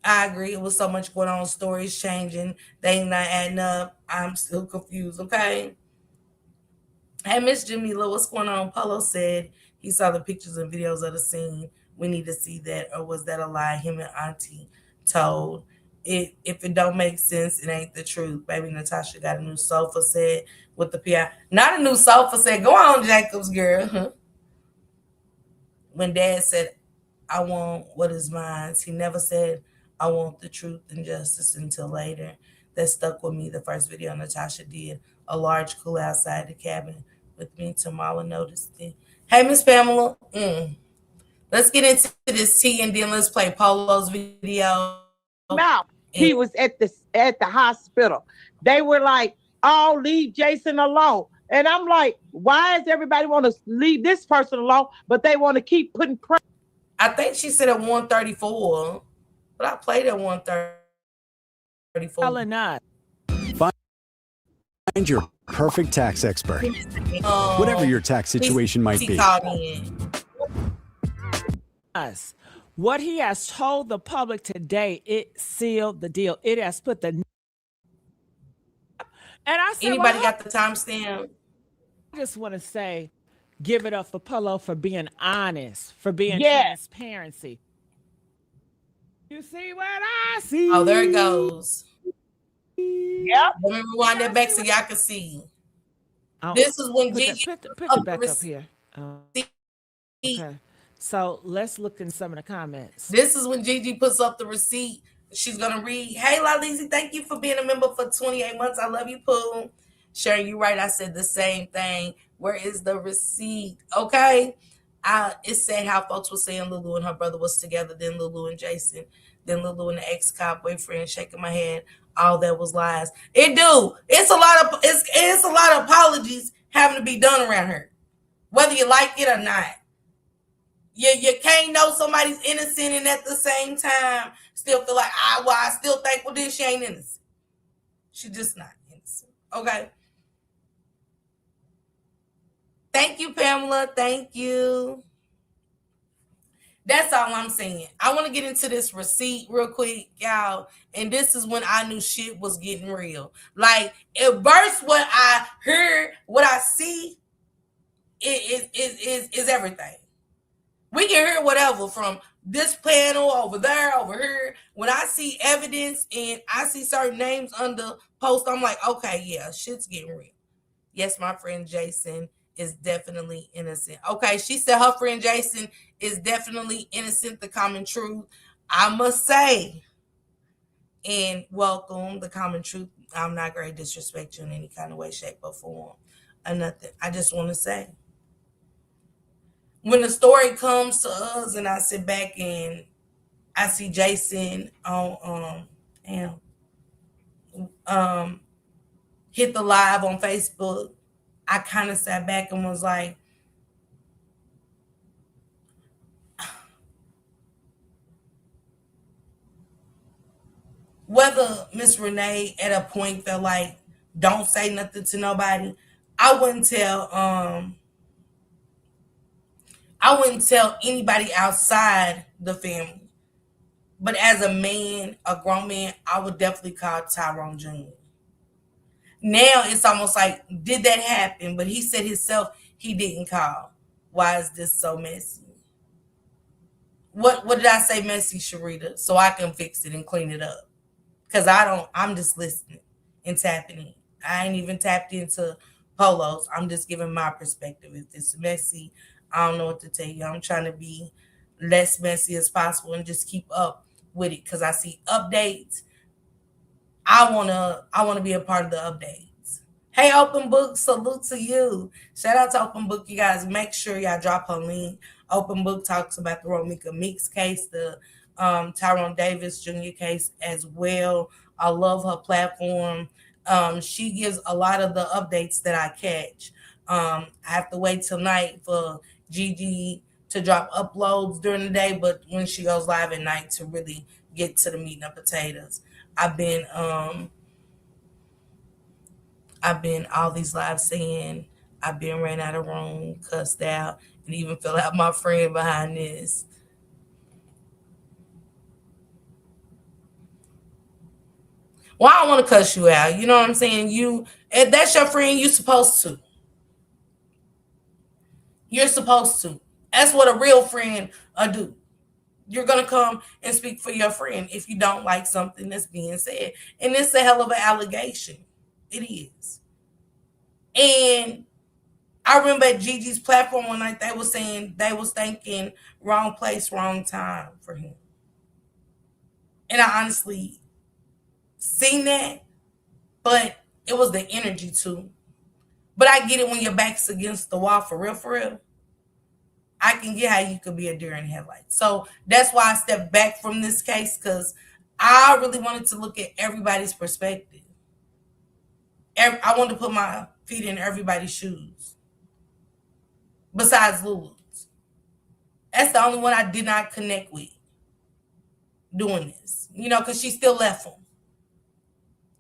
I agree. It was so much going on. Stories changing. They ain't not adding up. I'm still confused. Okay? Hey, Miss Jamila, what's going on? Polo said he saw the pictures and videos of the scene. We need to see that, or was that a lie him and Auntie told? It if it don't make sense, it ain't the truth. Baby Natasha got a new sofa set with the PI. Not a new sofa set. Go on, Jacob's girl. When Dad said, "I want what is mine," he never said, "I want the truth and justice," until later. That stuck with me. The first video Natasha did, a large cool outside the cabin with me. Tamala noticed it. Hey, Miss Pamela. Let's get into this tea and then let's play Polo's video. Mouth. He was at the hospital. They were like, "Oh, leave Jason alone." And I'm like, why does everybody want to leave this person alone, but they want to keep putting pressure? I think she said at 134, but I played at 134. Hell not. Find your perfect tax expert, whatever your tax situation might be. Us. What he has told the public today, it sealed the deal. It has put the. And I said, anybody got the timestamp? I just want to say, give it up for Polo for being honest, for being transparency. You see what I see? Oh, there it goes. Yep. Let me rewind that back so y'all can see. Oh, this is when Gigi put it back up here. Okay. So let's look in some of the comments. This is when Gigi puts up the receipt. She's gonna read. Hey, Lalisi, thank you for being a member for 28 months. I love you, Pooh. Sharon, you right. I said the same thing. Where is the receipt? Okay. It said how folks were saying Lulu and her brother was together, then Lulu and Jason, then Lulu and the ex-cop boyfriend. Shaking my head. All that was lies. It's a lot of apologies having to be done around her, whether you like it or not. You can't know somebody's innocent and at the same time still feel like, I still think, well, then she ain't innocent. She's just not innocent. Okay. Thank you, Pamela. Thank you. That's all I'm saying. I want to get into this receipt real quick, y'all. And this is when I knew shit was getting real. Like, at first, what I heard, what I see, is everything. We can hear whatever from this panel over there, over here. When I see evidence and I see certain names under post, I'm like, okay, yeah, shit's getting real. Yes, my friend Jason is definitely innocent. Okay, she said her friend Jason is definitely innocent, the common truth. I must say, and welcome, the common truth. I'm not going to disrespect you in any kind of way, shape, or form, or nothing. I just want to say, when the story comes to us and I sit back and I see Jason on hit the live on Facebook, I kind of sat back and was like, whether Miss Renee at a point felt like don't say nothing to nobody, I wouldn't tell anybody outside the family. But as a man, a grown man, I would definitely call Tyrone Jr. Now it's almost like, did that happen? But he said himself he didn't call. Why is this so messy? What did I say messy, Sharita? So I can fix it and clean it up. Because I'm just listening and tapping in. I ain't even tapped into Polo's. I'm just giving my perspective. If it's messy, I don't know what to tell you. I'm trying to be less messy as possible and just keep up with it. Because I see updates. I wanna be a part of the updates. Hey, Open Book, salute to you. Shout out to Open Book, you guys. Make sure y'all drop her link. Open Book talks about the Romika Meeks case, the Tyrone Davis Jr. case as well. I love her platform. She gives a lot of the updates that I catch. I have to wait till night for Gigi to drop uploads during the day, but when she goes live at night to really get to the meat and potatoes. I've been all these lives saying I've been ran out of room, cussed out, and even fell out my friend behind this. Well, I don't want to cuss you out. You know what I'm saying? If that's your friend, you're supposed to. You're supposed to. That's what a real friend do. You're gonna come and speak for your friend if you don't like something that's being said, and it's a hell of an allegation. It is. And I remember at Gigi's platform one night they was saying they was thinking wrong place, wrong time for him. And I honestly seen that, but it was the energy too. But I get it when your back's against the wall for real, for real. I can get how you could be a deer in headlights. So that's why I stepped back from this case, because I really wanted to look at everybody's perspective. I wanted to put my feet in everybody's shoes. Besides Lulu's. That's the only one I did not connect with doing this. Because she still left him.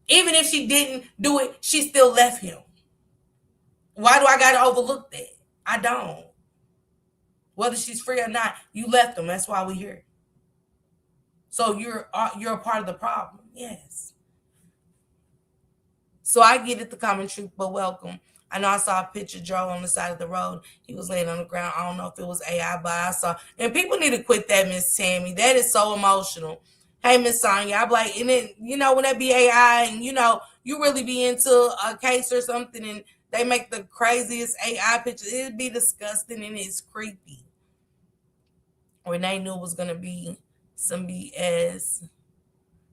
Even if she didn't do it, she still left him. Why do I got to overlook that? I don't. Whether she's free or not, you left him. That's why we're here. So you're a part of the problem. Yes. So I get it, the common truth, but welcome. I know I saw a picture of Joe on the side of the road. He was laying on the ground. I don't know if it was AI, but I saw. And people need to quit that, Miss Tammy. That is so emotional. Hey, Miss Sonya, I'm like, and then, when that be AI and, you really be into a case or something and they make the craziest AI picture, it'd be disgusting and it's creepy. Renee knew it was going to be some BS.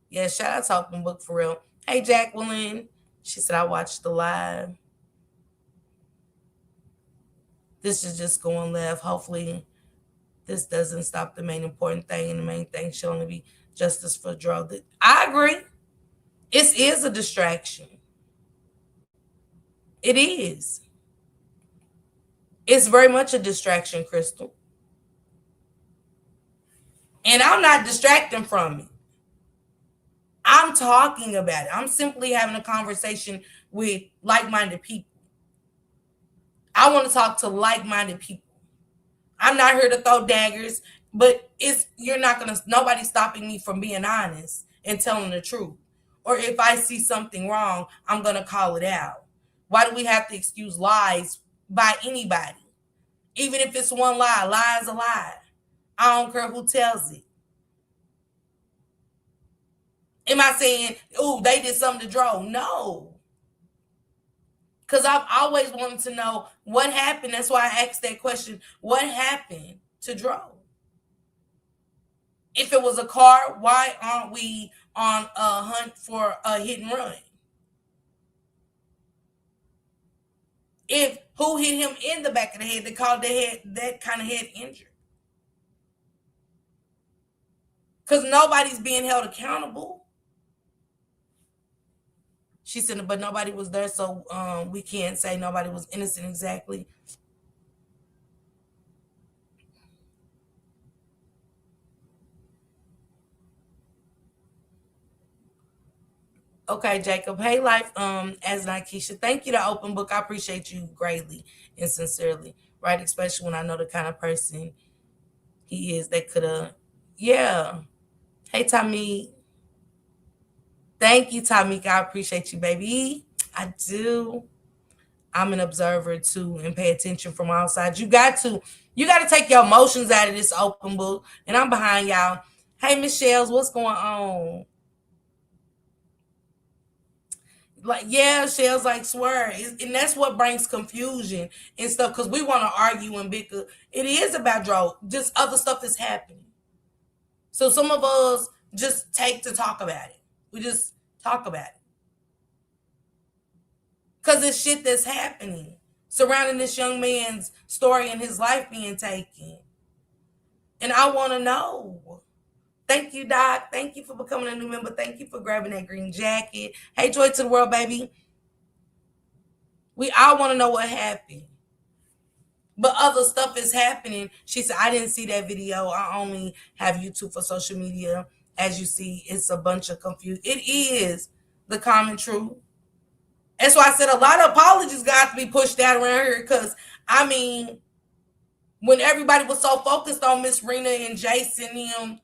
Yeah, shout out to Open Book for real. Hey, Jacqueline. She said, I watched the live. This is just going left. Hopefully, this doesn't stop the main important thing. And the main thing should only be justice for Dro. I agree. It is a distraction. It is. It's very much a distraction, Crystal. And I'm not distracting from it. I'm talking about it. I'm simply having a conversation with like-minded people. I want to talk to like-minded people. I'm not here to throw daggers, but nobody's stopping me from being honest and telling the truth. Or if I see something wrong, I'm going to call it out. Why do we have to excuse lies by anybody? Even if it's one lie is a lie. I don't care who tells it. Am I saying, oh, they did something to Dro? No. Because I've always wanted to know what happened. That's why I asked that question. What happened to Dro? If it was a car, why aren't we on a hunt for a hit and run? Who hit him in the back of the head that called that kind of head injury? Because nobody's being held accountable. She said, but nobody was there, so we can't say nobody was innocent exactly. Okay, Jacob. Hey, life, as Nikesha. Thank you to Open Book. I appreciate you greatly and sincerely, right? Especially when I know the kind of person he is that could have, yeah. Hey, Tommy. Thank you, Tamika. I appreciate you, baby. I do. I'm an observer too and pay attention from outside. You got to take your emotions out of this Open Book. And I'm behind y'all. Hey, Michelle's, what's going on? Like, yeah, Shell's like, swear. And that's what brings confusion and stuff, because we want to argue and bicker. It is about Dro, just other stuff that's happening. So some of us just take to talk about it. We just talk about it. Because it's shit that's happening surrounding this young man's story and his life being taken. And I want to know. Thank you, Doc. Thank you for becoming a new member. Thank you for grabbing that green jacket. Hey, joy to the world, baby. We all want to know what happened. But other stuff is happening. She said, I didn't see that video. I only have YouTube for social media. As you see, it's a bunch of confusion. It is the common truth. And so I said a lot of apologies got to be pushed out around here because, I mean, when everybody was so focused on Miss Rena and Jason,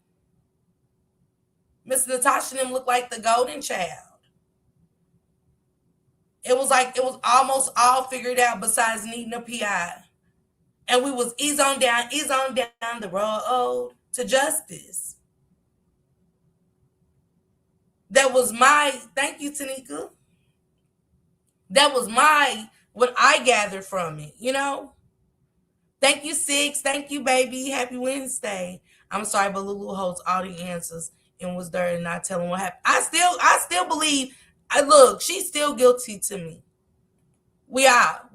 Miss Natasha and them looked like the golden child. It was like it was almost all figured out besides needing a PI. And we was ease on down the road to justice. That was thank you, Tanika. That was what I gathered from it, Thank you, Six. Thank you, baby. Happy Wednesday. I'm sorry, but Lulu holds all the answers and was there and not telling what happened. I still believe, look, she's still guilty to me. We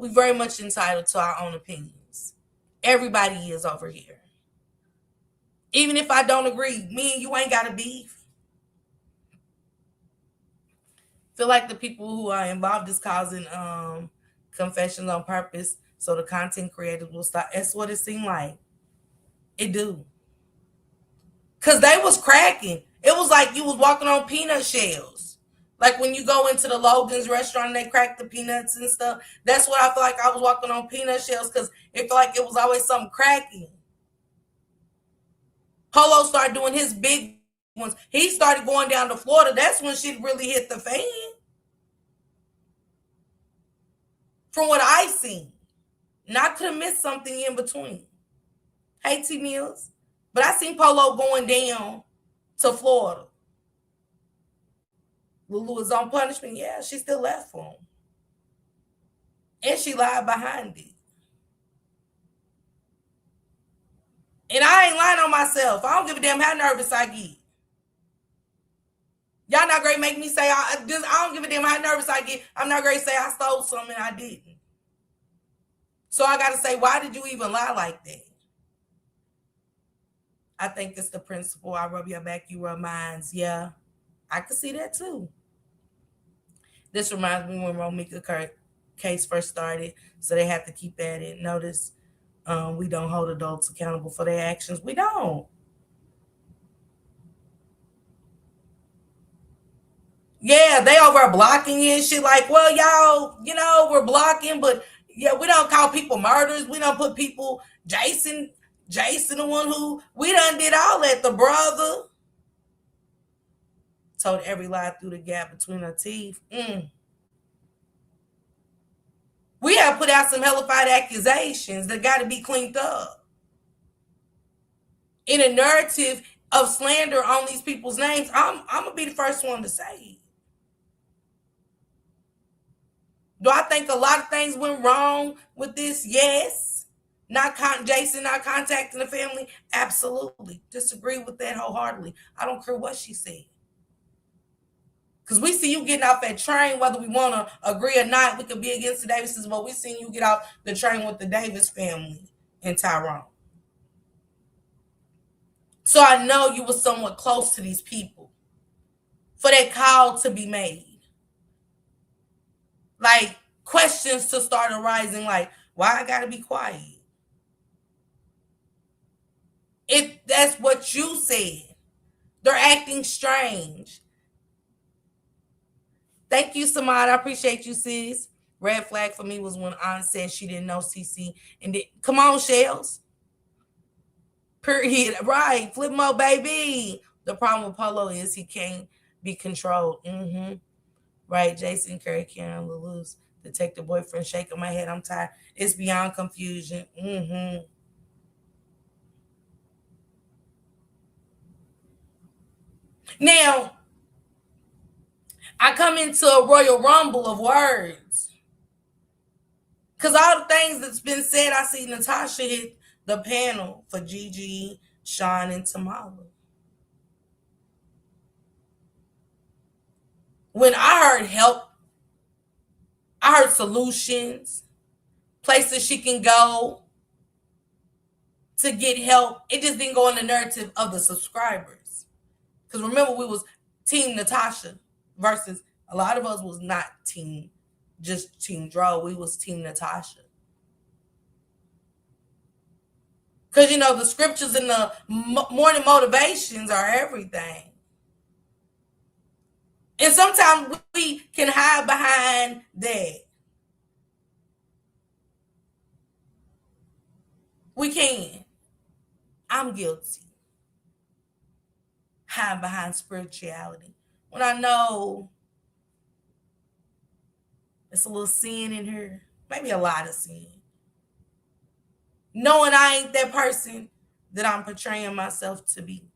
very much entitled to our own opinions. Everybody is over here. Even if I don't agree, me and you ain't got to beef. Feel like the people who are involved is causing confessions on purpose so the content creators will stop. That's what it seemed like. It do. Because they was cracking. It was like you was walking on peanut shells. Like when you go into the Logan's restaurant and they crack the peanuts and stuff. That's what I feel like I was walking on peanut shells because it felt like it was always something cracking. Polo started doing his big ones. He started going down to Florida. That's when shit really hit the fan. From what I seen. And I could have missed something in between. Hey, T Mills. But I seen Polo going down to Florida. Lulu was on punishment. Yeah, she still left for him. And she lied behind it. And I ain't lying on myself. I don't give a damn how nervous I get. Y'all not great make me say, I don't give a damn how nervous I get. I'm not great to say I stole something and I didn't. So I got to say, why did you even lie like that? I think it's the principle. I rub your back, you rub mine. Yeah, I could see that too. This reminds me when Romika case first started, so they have to keep at it. Notice we don't hold adults accountable for their actions. We don't. Yeah, they over blocking you and shit like, well, y'all, we're blocking, but yeah, we don't call people murders. We don't put people, Jason, the one who, we done did all that, the brother. Told every lie through the gap between her teeth. We have put out some hellified accusations that got to be cleaned up. In a narrative of slander on these people's names, I'm going to be the first one to say it. Do I think a lot of things went wrong with this? Yes. Jason not contacting the family? Absolutely. Disagree with that wholeheartedly. I don't care what she said. Because we see you getting off that train, whether we want to agree or not. We could be against the Davises, but we seen you get off the train with the Davis family in Tyrone. So I know you were somewhat close to these people for that call to be made. Like, questions to start arising, like, why I gotta be quiet? That's what you said. They're acting strange. Thank you, Samad. I appreciate you, sis. Red flag for me was when Aunt said she didn't know CC. And come on, Shells. Period. Right. Flip mode, baby. The problem with Polo is he can't be controlled. Right. Jason, Curry, Karen, Lulu's detective boyfriend, shaking my head. I'm tired. It's beyond confusion. Now, I come into a royal rumble of words. Because all the things that's been said, I see Natasha hit the panel for Gigi, Sean, and Tamala. When I heard help, I heard solutions, places she can go to get help. It just didn't go in the narrative of the subscribers. Because remember, we was Team Natasha versus a lot of us was not just Team Dro. We was Team Natasha. Because, the scriptures and the morning motivations are everything. And sometimes we can hide behind that. We can. I'm guilty. Hide behind spirituality. When I know there's a little sin in her, maybe a lot of sin. Knowing I ain't that person that I'm portraying myself to be.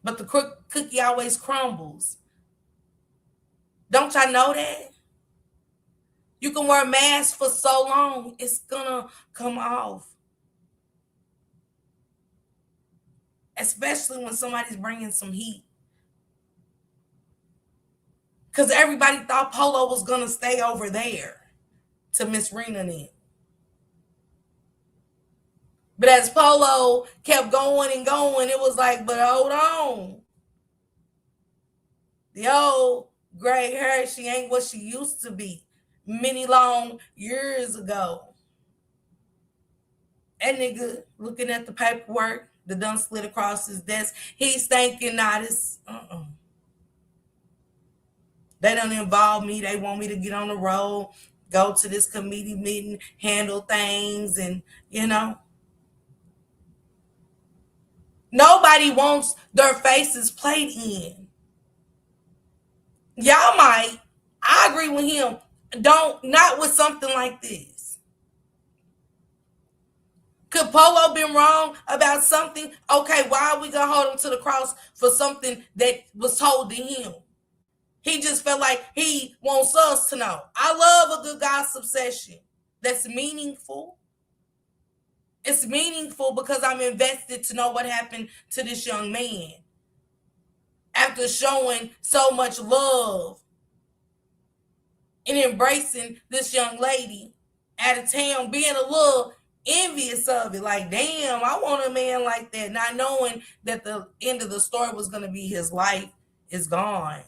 But the cookie always crumbles. Don't y'all know that? You can wear a mask for so long, it's gonna come off. Especially when somebody's bringing some heat. Because everybody thought Polo was gonna stay over there to Miss Rena in. But as Polo kept going and going, it was like, but hold on. The old gray hair, she ain't what she used to be many long years ago. That nigga looking at the paperwork, the done slid across his desk, he's thinking, nah, this, They don't involve me. They want me to get on the road, go to this committee meeting, handle things, and, Nobody wants their faces played in. Y'all might. I agree with him. Not with something like this. Could Polo been wrong about something? Okay, why are we going to hold him to the cross for something that was told to him? He just felt like he wants us to know. I love a good gossip session that's meaningful. It's meaningful because I'm invested to know what happened to this young man. After showing so much love and embracing this young lady out of town, being a little envious of it. Like, damn, I want a man like that. Not knowing that the end of the story was going to be his life is gone.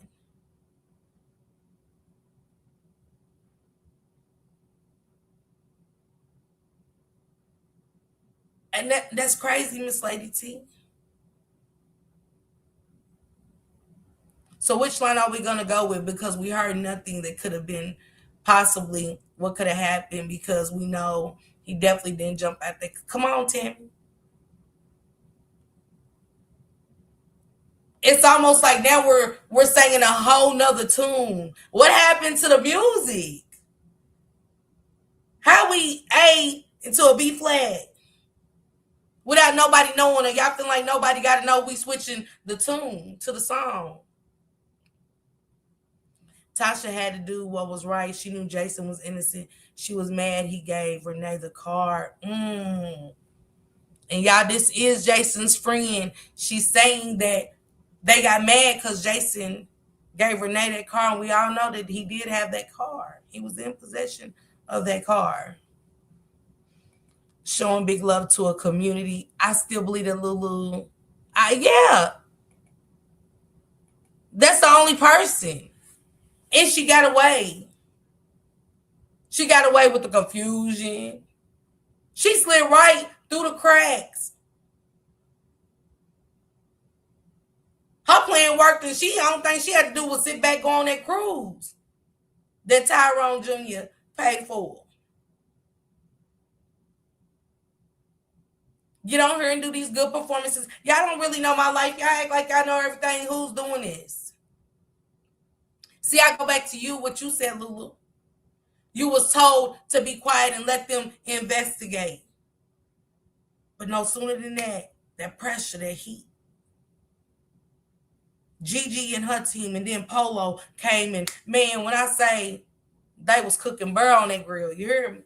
And that's crazy, Miss Lady T. So which line are we going to go with? Because we heard nothing that could have been possibly what could have happened, because we know he definitely didn't jump out there. Come on, Tammy. It's almost like now we're singing a whole nother tune. What happened to the music? How we A into a B flat without nobody knowing, or y'all feel like nobody got to know we switching the tune to the song? Tasha had to do what was right. She knew Jason was innocent. She was mad he gave Renee the card. And y'all, this is Jason's friend. She's saying that they got mad because Jason gave Renee that car, and we all know that he did have that car. He was in possession of that car. Showing big love to a community. I still believe that Lulu, yeah. That's the only person. And she got away. She got away with the confusion. She slid right through the cracks. Her plan worked, and the only thing she had to do was sit back on that cruise that Tyrone Jr. paid for. Get on here and do these good performances. Y'all don't really know my life. Y'all act like y'all know everything. Who's doing this? See, I go back to you, what you said, Lulu. You was told to be quiet and let them investigate. But no sooner than that pressure, that heat. Gigi and her team, and then Polo came, and man, when I say they was cooking burr on that grill, you hear me?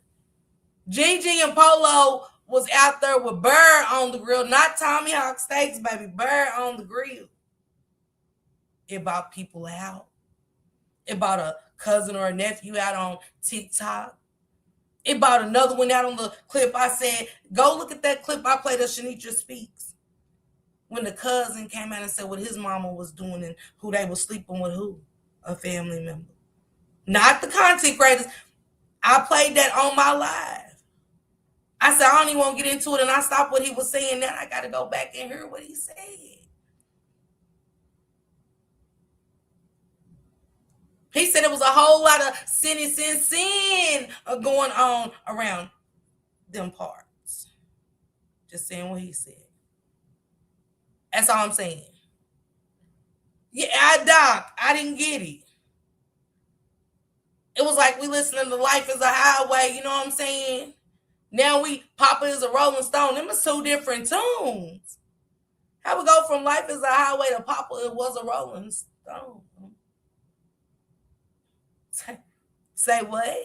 Gigi and Polo was out there with burr on the grill, not Tommy Hawk steaks, baby, burr on the grill. It brought people out. It brought a cousin or a nephew out on TikTok. It brought another one out on the clip. I said, go look at that clip I played of Shanitra Speaks. when the cousin came out and said what his mama was doing and who they was sleeping with who? A family member. Not the content creators. I played that on my live. I said, I don't even want to get into it, and I stopped what he was saying. Now I got to go back and hear what he said. He said it was a whole lot of sin going on around them parts. Just saying what he said. That's all I'm saying. Yeah, Doc, I didn't get it. It was like we listening to Life is a Highway, you know what I'm saying? Now Papa is a Rolling Stone. Them is two different tunes. How we go from Life is a Highway to Papa it was a Rolling Stone? Say what?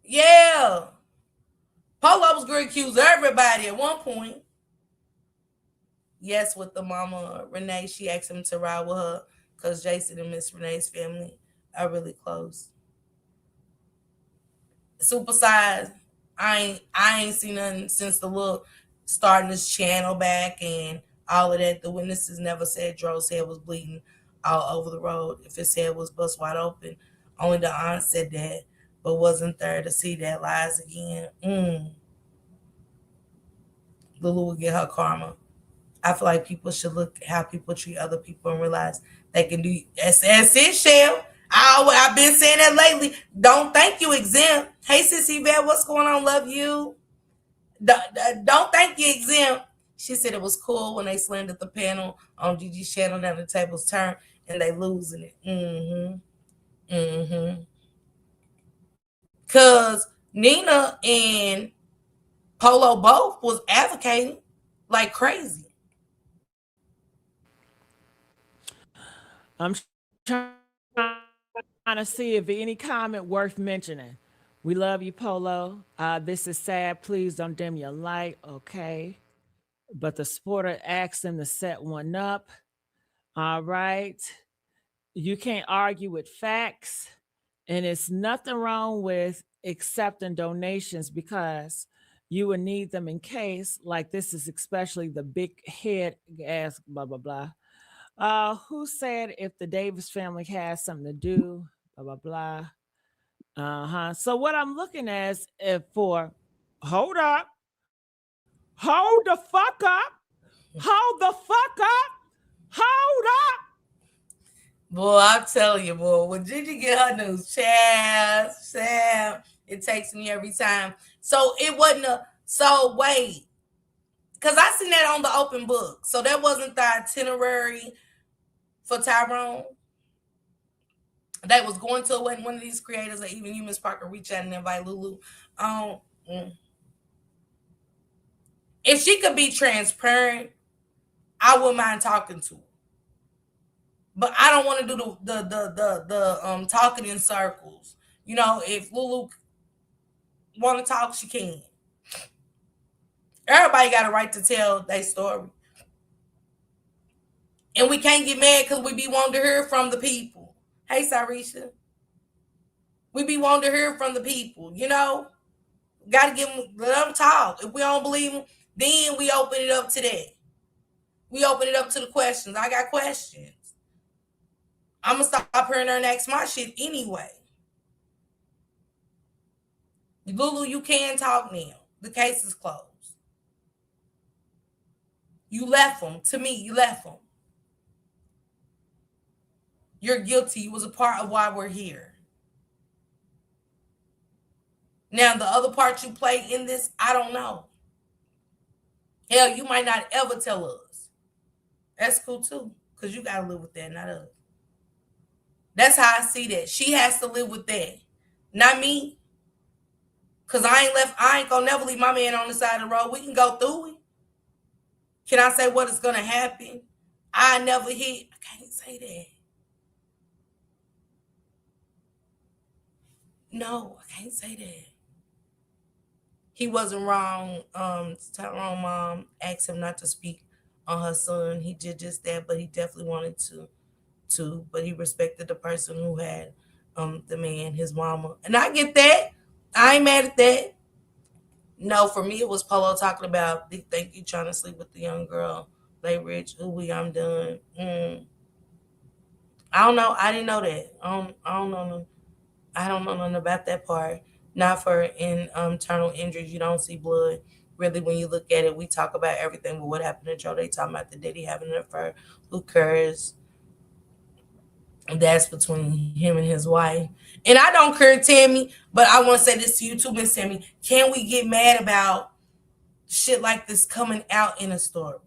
Yeah. Polo was going to accuse everybody at one point. Yes, with the mama, Renee, she asked him to ride with her because Jason and Miss Renee's family are really close. Supersize, I ain't seen nothing since the little starting this channel back and all of that. The witnesses never said Dro's head was bleeding all over the road. If his head was bust wide open, only the aunt said that, but wasn't there to see that lies again. Lulu will get her karma. I feel like people should look at how people treat other people and realize they can do. That's it, Shell. I've been saying that lately. Don't think you exempt. Hey, Sissy Vet, what's going on? Love you. Don't think you exempt. She said it was cool when they slandered the panel on Gigi's channel. Now the tables turn and they losing it. Because Nina and Polo both was advocating like crazy. I'm trying to see if any comment worth mentioning. We love you, Polo. This is sad. Please don't dim your light. Okay. But the supporter asked him to set one up. All right. You can't argue with facts. And it's nothing wrong with accepting donations because you would need them in case, like this is especially the big head ass, blah, blah, blah. Who said if the Davis family has something to do, blah, blah, blah. So what I'm looking at is hold the fuck up, hold up. Boy, I'm telling you, boy, when Gigi get her news, Sam, it takes me every time. So it wasn't wait, because I seen that on the open book. So that wasn't the itinerary for Tyrone. That was going to when one of these creators or even you, Miss Parker, reach out and invite Lulu. If she could be transparent, I wouldn't mind talking to her. But I don't want to do the talking in circles. You know, if Lulu want to talk, she can. Everybody got a right to tell their story. And we can't get mad because we be wanting to hear from the people. Hey, Sarisha. We be wanting to hear from the people, you know? Got to let them talk. If we don't believe them, then we open it up to that. We open it up to the questions. I got questions. I'm going to stop hearing her and ask my shit anyway. Lulu, you can talk now. The case is closed. You left them. To me, you left them. You're guilty. You was a part of why we're here. Now, the other part you play in this, I don't know. Hell, you might not ever tell us. That's cool too, because you got to live with that, not us. That's how I see that. She has to live with that, not me. Because I ain't going to never leave my man on the side of the road. We can go through it. Can I say what is going to happen? I never hit. I can't say that. No, I can't say that. He wasn't wrong. Tyrone mom asked him not to speak on her son. He did just that, but he definitely wanted to. But he respected the person who had the man, his mama. And I get that. I ain't mad at that. No, for me it was Polo talking about they think you trying to sleep with the young girl. They rich. Ooh, I'm done. I don't know. I didn't know that. I don't know. I don't know nothing about that part. Not for internal injuries. You don't see blood. Really, when you look at it, we talk about everything. But what happened to Joe? They talking about the Diddy having an affair. Who cares? That's between him and his wife. And I don't care, Tammy. But I want to say this to you too, Miss Tammy. Can we get mad about shit like this coming out in a story?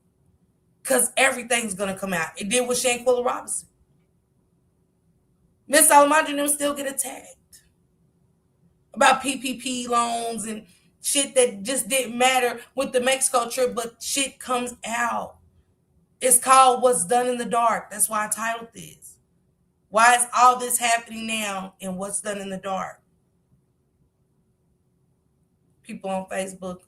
Because everything's gonna come out. It did with Shanquilla Robinson. Miss Alejandra and them still get attacked about PPP loans and shit that just didn't matter with the Mexico trip, but shit comes out. It's called What's Done in the Dark. That's why I titled this. Why is all this happening now and what's done in the dark? People on Facebook,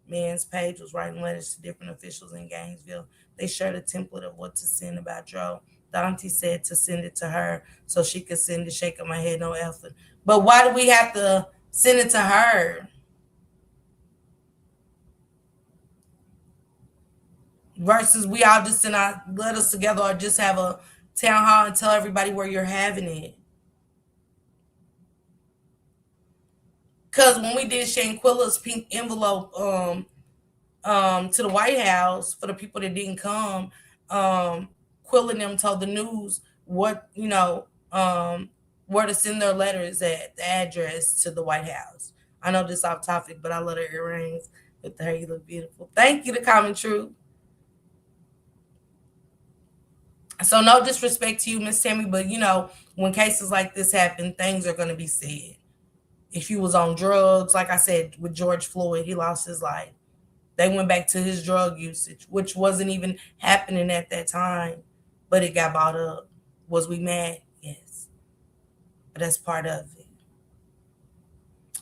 man's page was writing letters to different officials in Gainesville. They shared a template of what to send about Joe. Dante said to send it to her so she could send it, shaking my head, no effort. But why do we have to send it to her? Versus we all just send our letters together or just have a town hall and tell everybody where you're having it. Because when we did Shanquilla's pink envelope to the White House for the people that didn't come, Quilla and them told the news what, where to send their letters at, the address to the White House. I know this off topic, but I love her earrings. With the hair, you look beautiful. Thank you to Common Truth. So no disrespect to you, Miss Tammy, but when cases like this happen, things are going to be said. If you was on drugs, like I said, with George Floyd, he lost his life. They went back to his drug usage, which wasn't even happening at that time, but it got bought up. Was we mad? Yes. But that's part of it.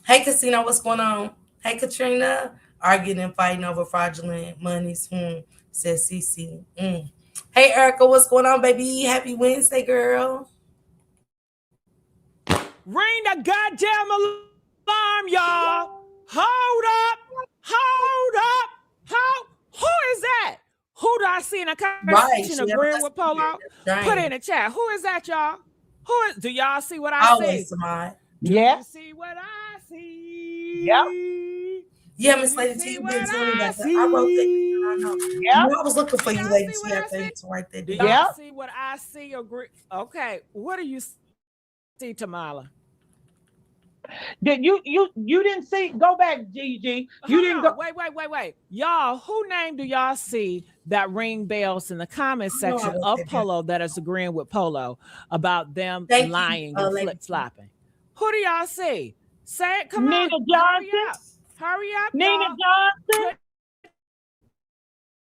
Hey, Casino, what's going on? Hey, Katrina. Arguing and fighting over fraudulent monies. Says CC. Hey, Erica, what's going on, baby? Happy Wednesday, girl. Ring the goddamn alarm, y'all. Hold up. Who is that? Who do I see in a conversation agreeing with Polo? Put it in the chat. Who is that, y'all? Do y'all see what I see? Samad. Do you see what I see? Yep. Yeah, Miss Lady T, you've been telling me that. I wrote that. I know. Yep. I was looking for you, Lady T. I think to write that down. Do y'all see what I see? Okay, what do you see, Tamala? Did you didn't see? Go back, Gigi. You didn't go. Wait. Y'all, who name do y'all see that ring bells in the comment section of Polo that is agreeing with Polo about them lying and flip-flopping? Who do y'all see? Say it. Come Nina on. Johnson. Hurry up. Nina Johnson. Put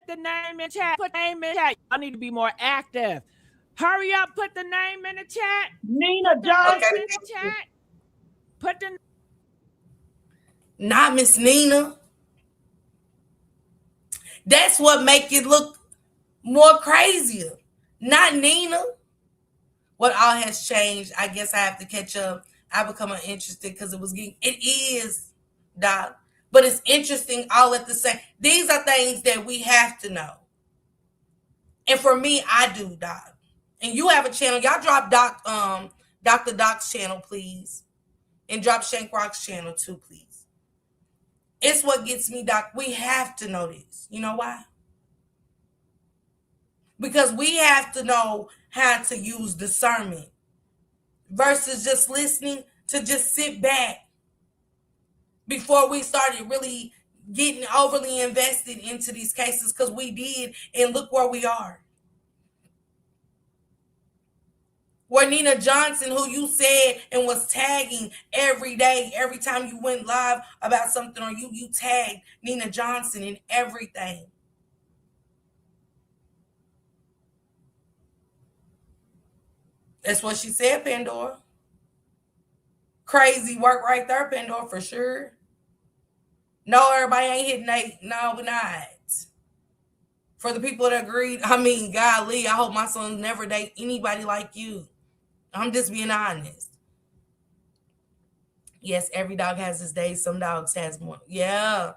the name in chat. Put the name in chat. Y'all need to be more active. Hurry up. Put the name in the chat. Nina Johnson. In the chat. Put the. Not Miss Nina. That's what make it look more crazier. Not Nina. What all has changed? I guess I have to catch up. I become uninterested because it is, Doc. But it's interesting all at the same. These are things that we have to know. And for me, I do, Doc. And you have a channel. Y'all drop Dr. Doc's channel, please. And drop Shank Rock's channel too, please. It's what gets me, Doc. We have to know this. You know why? Because we have to know how to use discernment versus just listening, to just sit back before we started really getting overly invested into these cases, because we did, and look where we are. Where Nina Johnson, who you said and was tagging every day, every time you went live about something, or you tagged Nina Johnson in everything. That's what she said, Pandora. Crazy work right there, Pandora, for sure. No, everybody ain't hitting 8. No, we're not. For the people that agreed, I mean, golly, I hope my son never date anybody like you. I'm just being honest. Yes, every dog has his day. Some dogs has more. Yeah.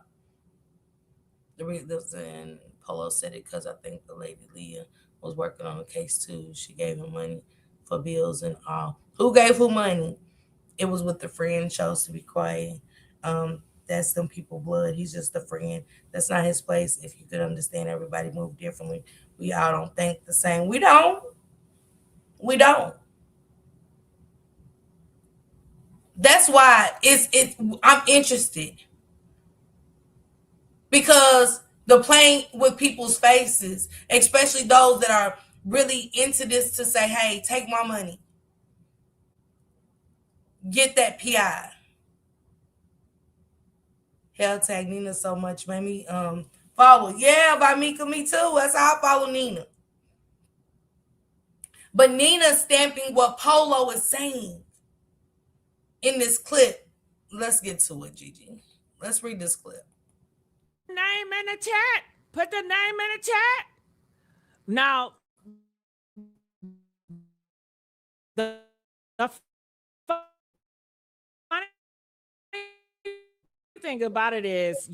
And Polo said it because I think the lady Leah was working on a case too. She gave him money for bills and all. Who gave who money? It was with the friend, chose to be quiet. That's them people blood. He's just a friend. That's not his place. If you could understand, everybody move differently. We all don't think the same. We don't. We don't. That's why I'm interested because the playing with people's faces, especially those that are really into this, to say, hey, take my money, get that PI. Hell, tag Nina so much, made me follow. Yeah, by Mika, me too. That's how I follow Nina. But Nina stamping what Polo is saying in this clip. Let's get to it, Gigi. Let's read this clip. Name in the chat. Put the name in the chat. Now, the funny thing about it is,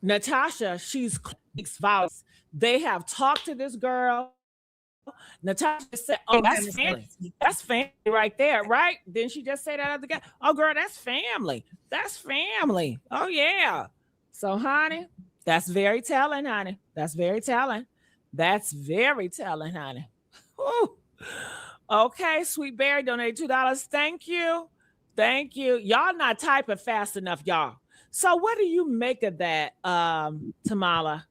Natasha, she's vows. They have talked to this girl. Natasha said, "Oh, that's family. That's family right there, right?" Then she just said that other guy, "Oh, girl, that's family. That's family. Oh, yeah." So, honey, that's very telling, honey. That's very telling. That's very telling, honey. Ooh. Okay, Sweet Berry donated $2. Thank you. Thank you. Y'all not typing fast enough, y'all. So what do you make of that, Tamala?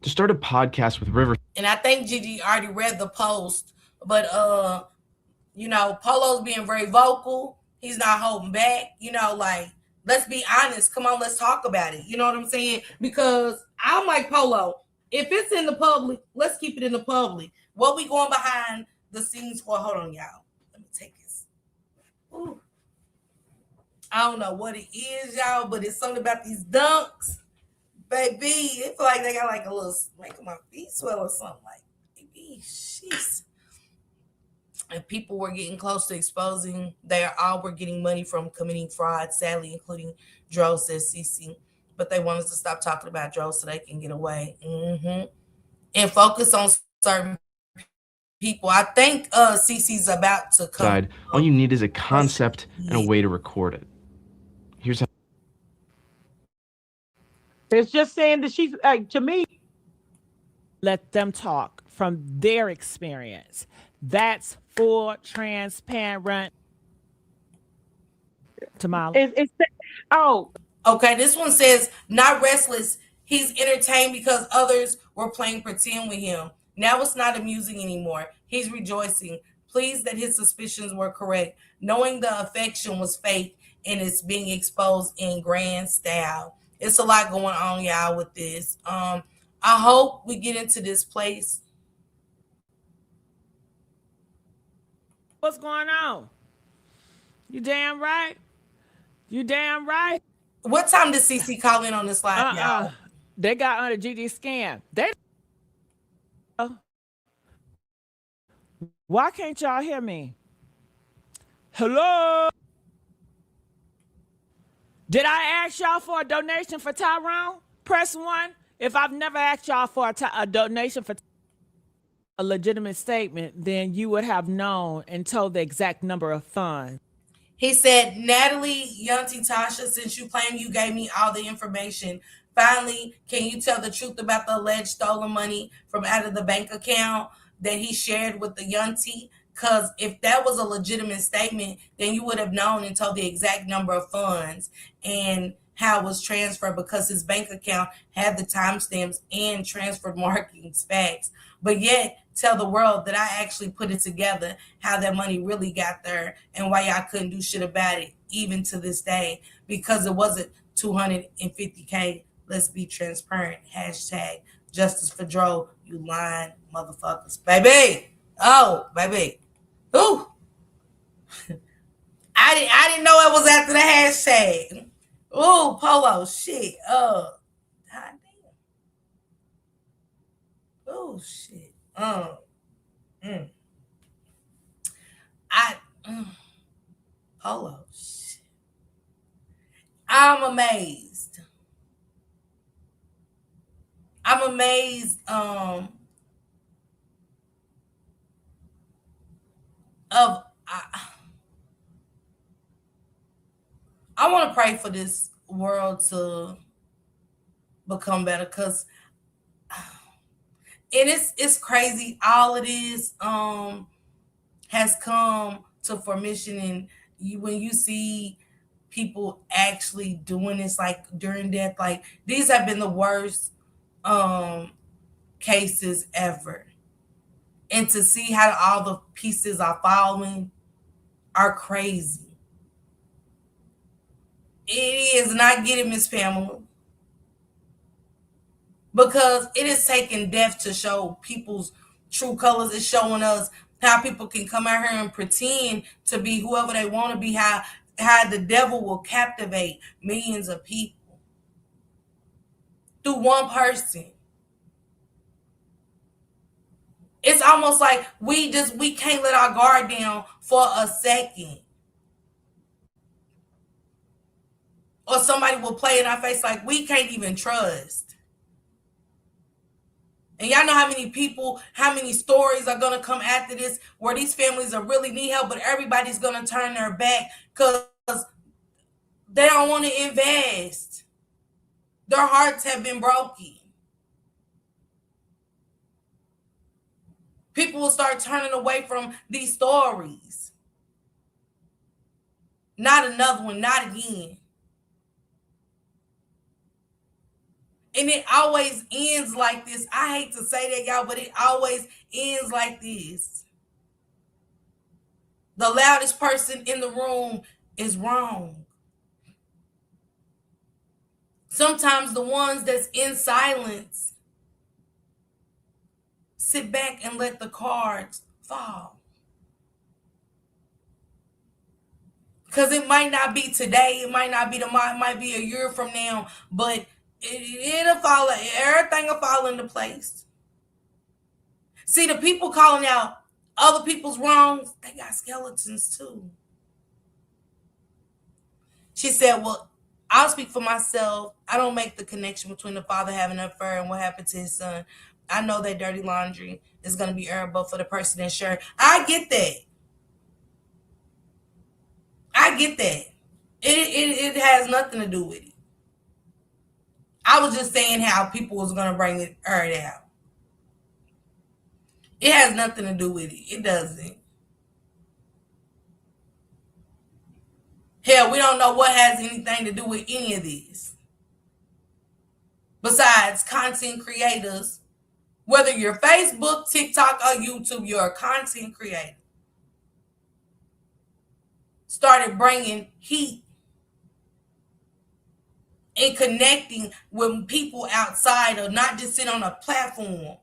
To start a podcast with River. And I think Gigi already read the post, but Polo's being very vocal. He's not holding back. Like, let's be honest. Come on, let's talk about it. You know what I'm saying? Because I'm like Polo. If it's in the public, let's keep it in the public. What we going behind the scenes for? Hold on, y'all. Let me take this. Ooh. I don't know what it is, y'all, but it's something about these dunks. Baby, it feel like they got like a little, making my feet swell or something. Like, baby, jeez. And people were getting close to exposing. They all were getting money from committing fraud, sadly, including Dro, says CC. But they want us to stop talking about Dro so they can get away. And focus on certain people. I think CC's about to come. All you need is a concept and a way to record it. Here's how. It's just saying that she's to me. Let them talk from their experience. That's full transparent. Tamala. Okay, this one says, not restless. He's entertained because others were playing pretend with him. Now it's not amusing anymore. He's rejoicing, pleased that his suspicions were correct, knowing the affection was fake and it's being exposed in grand style. It's a lot going on, y'all, with this. I hope we get into this place. What's going on? You damn right. You damn right. What time did CC call in on this live, y'all? They got under Gigi scam. Why can't y'all hear me? Hello? Did I ask y'all for a donation for Tyrone? Press 1. If I've never asked y'all for a donation for a legitimate statement, then you would have known and told the exact number of funds. He said, Natalie, Yunti, Tasha, since you claim you gave me all the information, finally, can you tell the truth about the alleged stolen money from out of the bank account that he shared with the Yunti? Because if that was a legitimate statement, then you would have known and told the exact number of funds and how it was transferred, because his bank account had the timestamps and transferred markings facts. But yet, tell the world that I actually put it together, how that money really got there and why y'all couldn't do shit about it, even to this day, because it wasn't $250K. Let's be transparent. Hashtag justice for Dro, you lying motherfuckers. Baby. Oh, baby. Ooh. I didn't know it was after the hashtag. Ooh, Polo, shit. God damn. Oh, shit. Mm. I Polo. I'm amazed. I'm amazed of I want to pray for this world to become better because it's crazy. All of this has come to formation, and when you see people actually doing this, like during death, like these have been the worst um cases ever, and to see how all the pieces are falling are crazy. It is not getting Miss Pamela because it is taking death to show people's true colors. It's showing us how people can come out here and pretend to be whoever they want to be, how the devil will captivate millions of people through one person. It's almost like we can't let our guard down for a second. Or somebody will play in our face like we can't even trust. And y'all know how many people, how many stories are going to come after this where these families are really need help, but everybody's going to turn their back because they don't want to invest. Their hearts have been broken. People will start turning away from these stories. Not another one, not again. And it always ends like this. I hate to say that, y'all, but it always ends like this. The loudest person in the room is wrong. Sometimes the ones that's in silence sit back and let the cards fall. Because it might not be today, it might not be tomorrow, it might be a year from now, but it'll fall, everything will fall into place. See, the people calling out other people's wrongs, they got skeletons too. She said, well, I'll speak for myself. I don't make the connection between the father having an affair and what happened to his son. I know that dirty laundry is going to be earnable for the person insured. I get that. I get that. It has nothing to do with it. I was just saying how people was going to bring it out. It has nothing to do with it. It doesn't. Hell, we don't know what has anything to do with any of this. Besides content creators, whether you're Facebook, TikTok, or YouTube, you're a content creator. Started bringing heat and connecting with people outside of not just sitting on a platform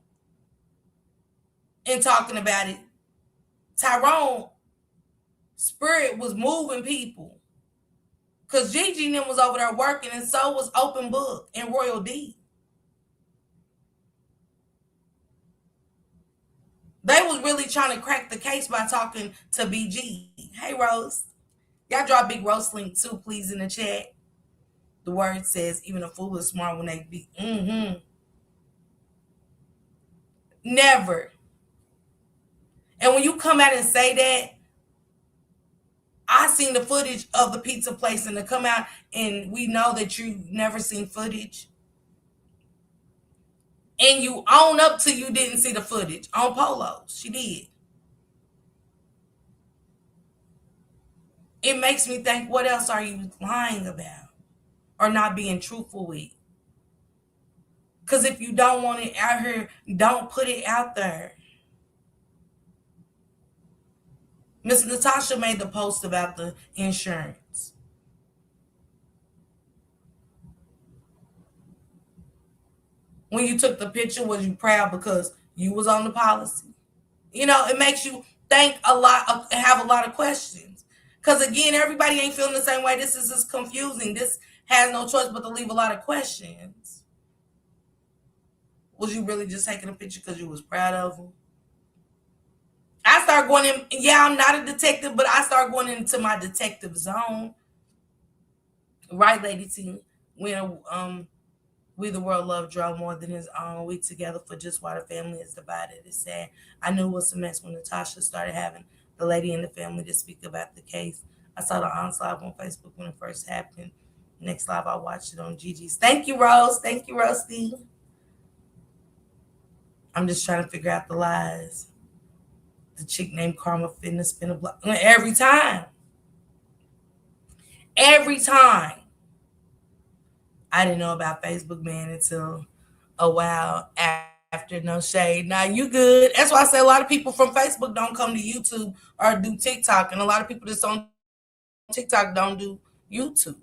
and talking about it. Tyrone spirit was moving people. Because Gigi and them was over there working, and so was Open Book and Royal D. They was really trying to crack the case by talking to BG. Hey, Rose. Y'all drop big roast link too, please, in the chat. The word says even a fool is smart when they be. Never. And when you come out and say that, I seen the footage of the pizza place, and to come out and we know that you've never seen footage. And you own up to you didn't see the footage on Polo. She did. It makes me think, what else are you lying about or not being truthful with? Because if you don't want it out here, don't put it out there. Miss Natasha made the post about the insurance. When you took the picture, was you proud because you was on the policy? You know, it makes you think a lot, have a lot of questions. Because again, everybody ain't feeling the same way. This is just confusing. This has no choice but to leave a lot of questions. Was you really just taking a picture because you was proud of them? I start going in. Yeah, I'm not a detective, but I start going into my detective zone. Right, Lady T? When we the world love Joe more than his own. We together for just why the family is divided. It's sad. I knew it was a mess when Natasha started having the lady in the family to speak about the case. I saw the Aunts live on Facebook when it first happened. Next live, I watched it on Gigi's. Thank you, Rose. Thank you, Rusty. I'm just trying to figure out the lies. The chick named Karma Fitness spin a block every time. Every time. I didn't know about Facebook, man, until a while after. No shade. Now you good. That's why I say a lot of people from Facebook don't come to YouTube or do TikTok, and a lot of people that's on TikTok don't do YouTube.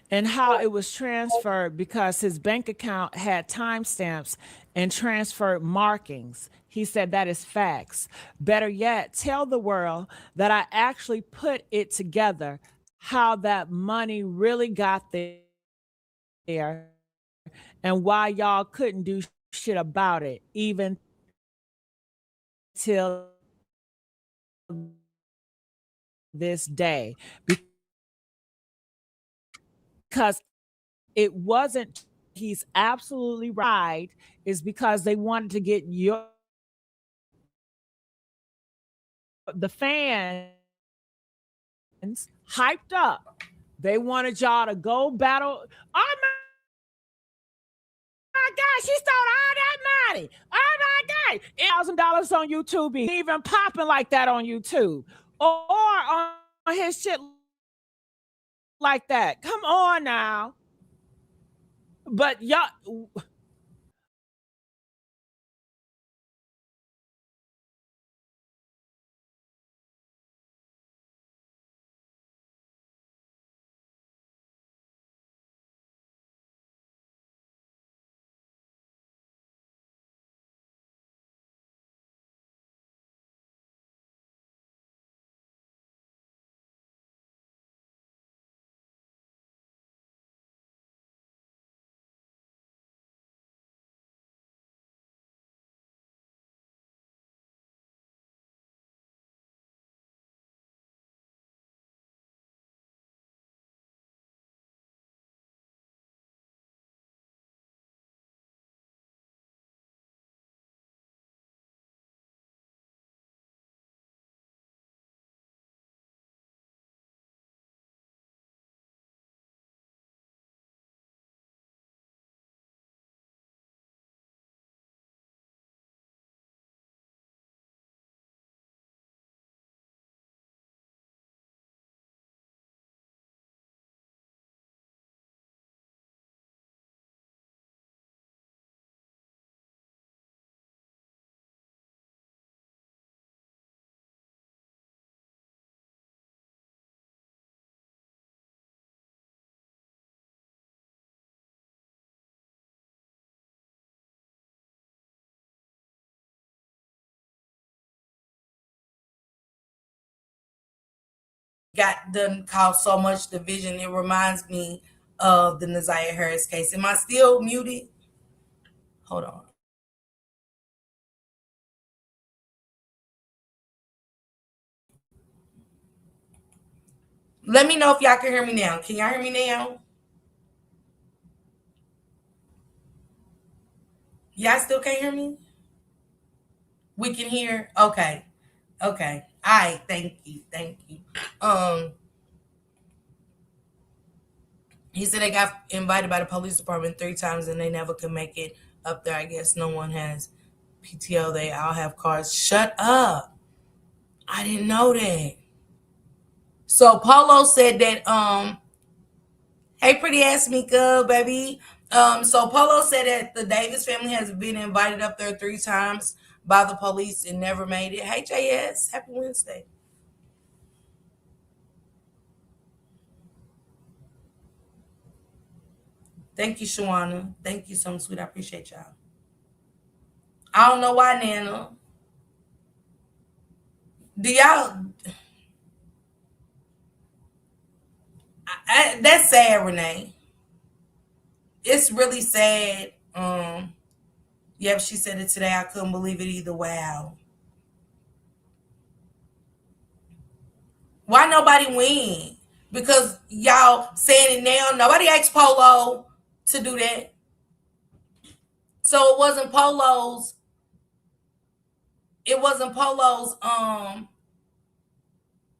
And how it was transferred because his bank account had timestamps and transferred markings. He said that is facts. Better yet, tell the world that I actually put it together how that money really got there and why y'all couldn't do shit about it even till this day. Because it wasn't, he's absolutely right, is because they wanted to get the fans hyped up. They wanted y'all to go battle. Oh my God, she stole all that money. Oh my God. $1,000 on YouTube. He even popping like that on YouTube. Or on his shit like that. Come on now. But y'all, Got done caused so much division. It reminds me of the Naziah Harris case. Am I still muted? Hold on. Let me know if y'all can hear me now. Can y'all hear me now? Y'all still can't hear me? We can hear. Okay. Okay. All right. Thank you. Thank you. Um, he said they got invited by the police department 3 times and they never could make it up there. I guess no one has PTO. They all have cars. Shut up. I didn't know that. So Polo said that hey pretty ass Mika, baby. So Polo said that the Davis family has been invited up there 3 times by the police and never made it. Hey JS, happy Wednesday. Thank you, Shawana. Thank you so sweet. I appreciate y'all. I don't know why, Nana. Do y'all? That's sad, Renee. It's really sad. Yep, she said it today. I couldn't believe it either. Wow. Why nobody win? Because y'all saying it now. Nobody asked Polo to do that. So it wasn't Polo's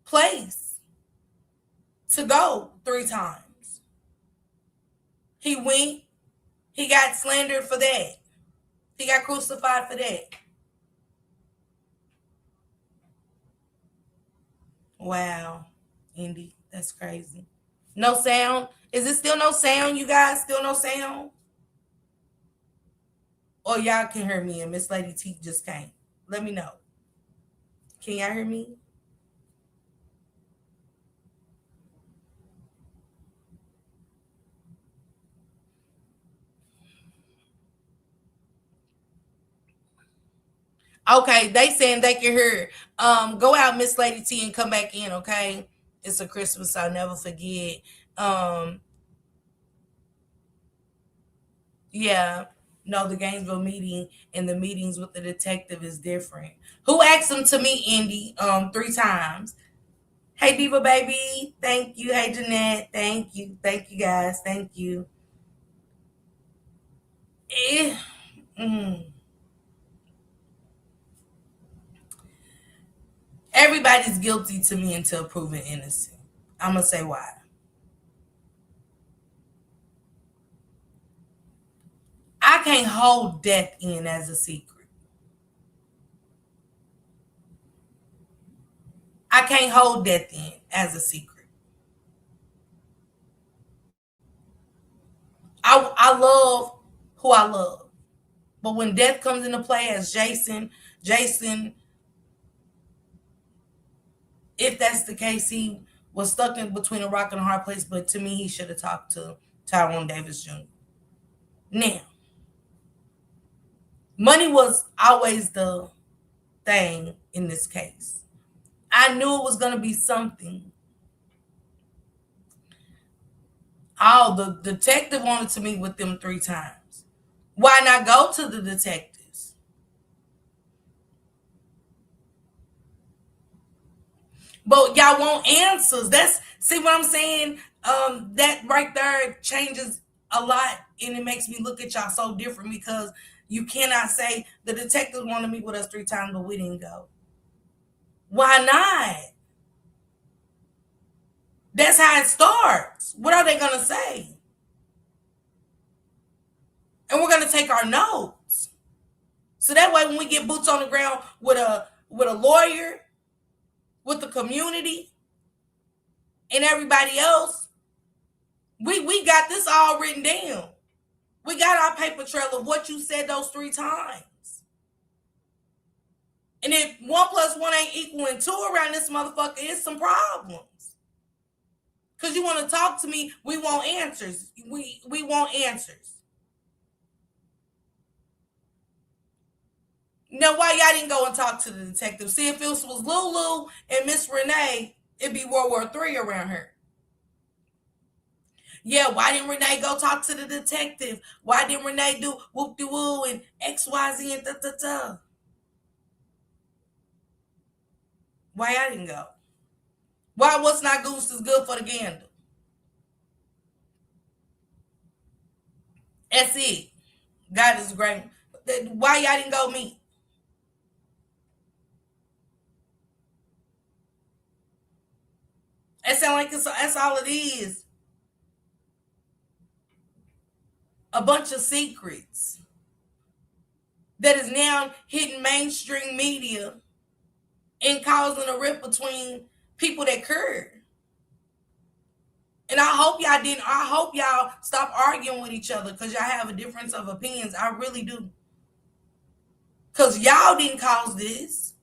place to go 3 times. He went. He got slandered for that. He got crucified for that. Wow, Indy, that's crazy. No sound. Is it still no sound, you guys? Still no sound? Or y'all can hear me and Miss Lady T just came. Let me know. Can y'all hear me? Okay, they saying they can hear. Go out, Miss Lady T, and come back in, okay? It's a Christmas, I'll never forget. Yeah. No, the Gainesville meeting and the meetings with the detective is different. Who asked him to meet Indy 3 times? Hey, Diva Baby. Thank you. Hey, Jeanette. Thank you. Thank you, guys. Thank you. Everybody's guilty to me until proven innocent. I'm going to say why. I can't hold death in as a secret. I can't hold death in as a secret. I love who I love. But when death comes into play as Jason, if that's the case, he was stuck in between a rock and a hard place. But to me, he should have talked to Tyrone Davis Jr. Now, money was always the thing in this case. I knew it was going to be something. Oh, the detective wanted to meet with them 3 times. Why not go to the detectives? But y'all want answers. See what I'm saying? That right there changes a lot, and it makes me look at y'all so different because you cannot say the detectives wanted to meet with us 3 times, but we didn't go. Why not? That's how it starts. What are they gonna say? And we're gonna take our notes. So that way when we get boots on the ground with a lawyer, with the community, and everybody else, we got this all written down. We got our paper trail of what you said those 3 times. And if 1 + 1 ain't equaling 2 around this motherfucker, it's some problems. Because you want to talk to me, we want answers. We want answers. Now, why y'all didn't go and talk to the detective? See, if it was Lulu and Miss Renee, it'd be World War III around her. Yeah, why didn't Renee go talk to the detective? Why didn't Renee do whoop-de-woo and XYZ and da-da-da? Why I didn't go? Why what's not goose is good for the gander? That's it. God is great. Why y'all didn't go meet? It sounds like that's all it is. A bunch of secrets that is now hitting mainstream media and causing a rift between people that care. And I hope y'all didn't. I hope y'all stop arguing with each other because y'all have a difference of opinions. I really do. Because y'all didn't cause this.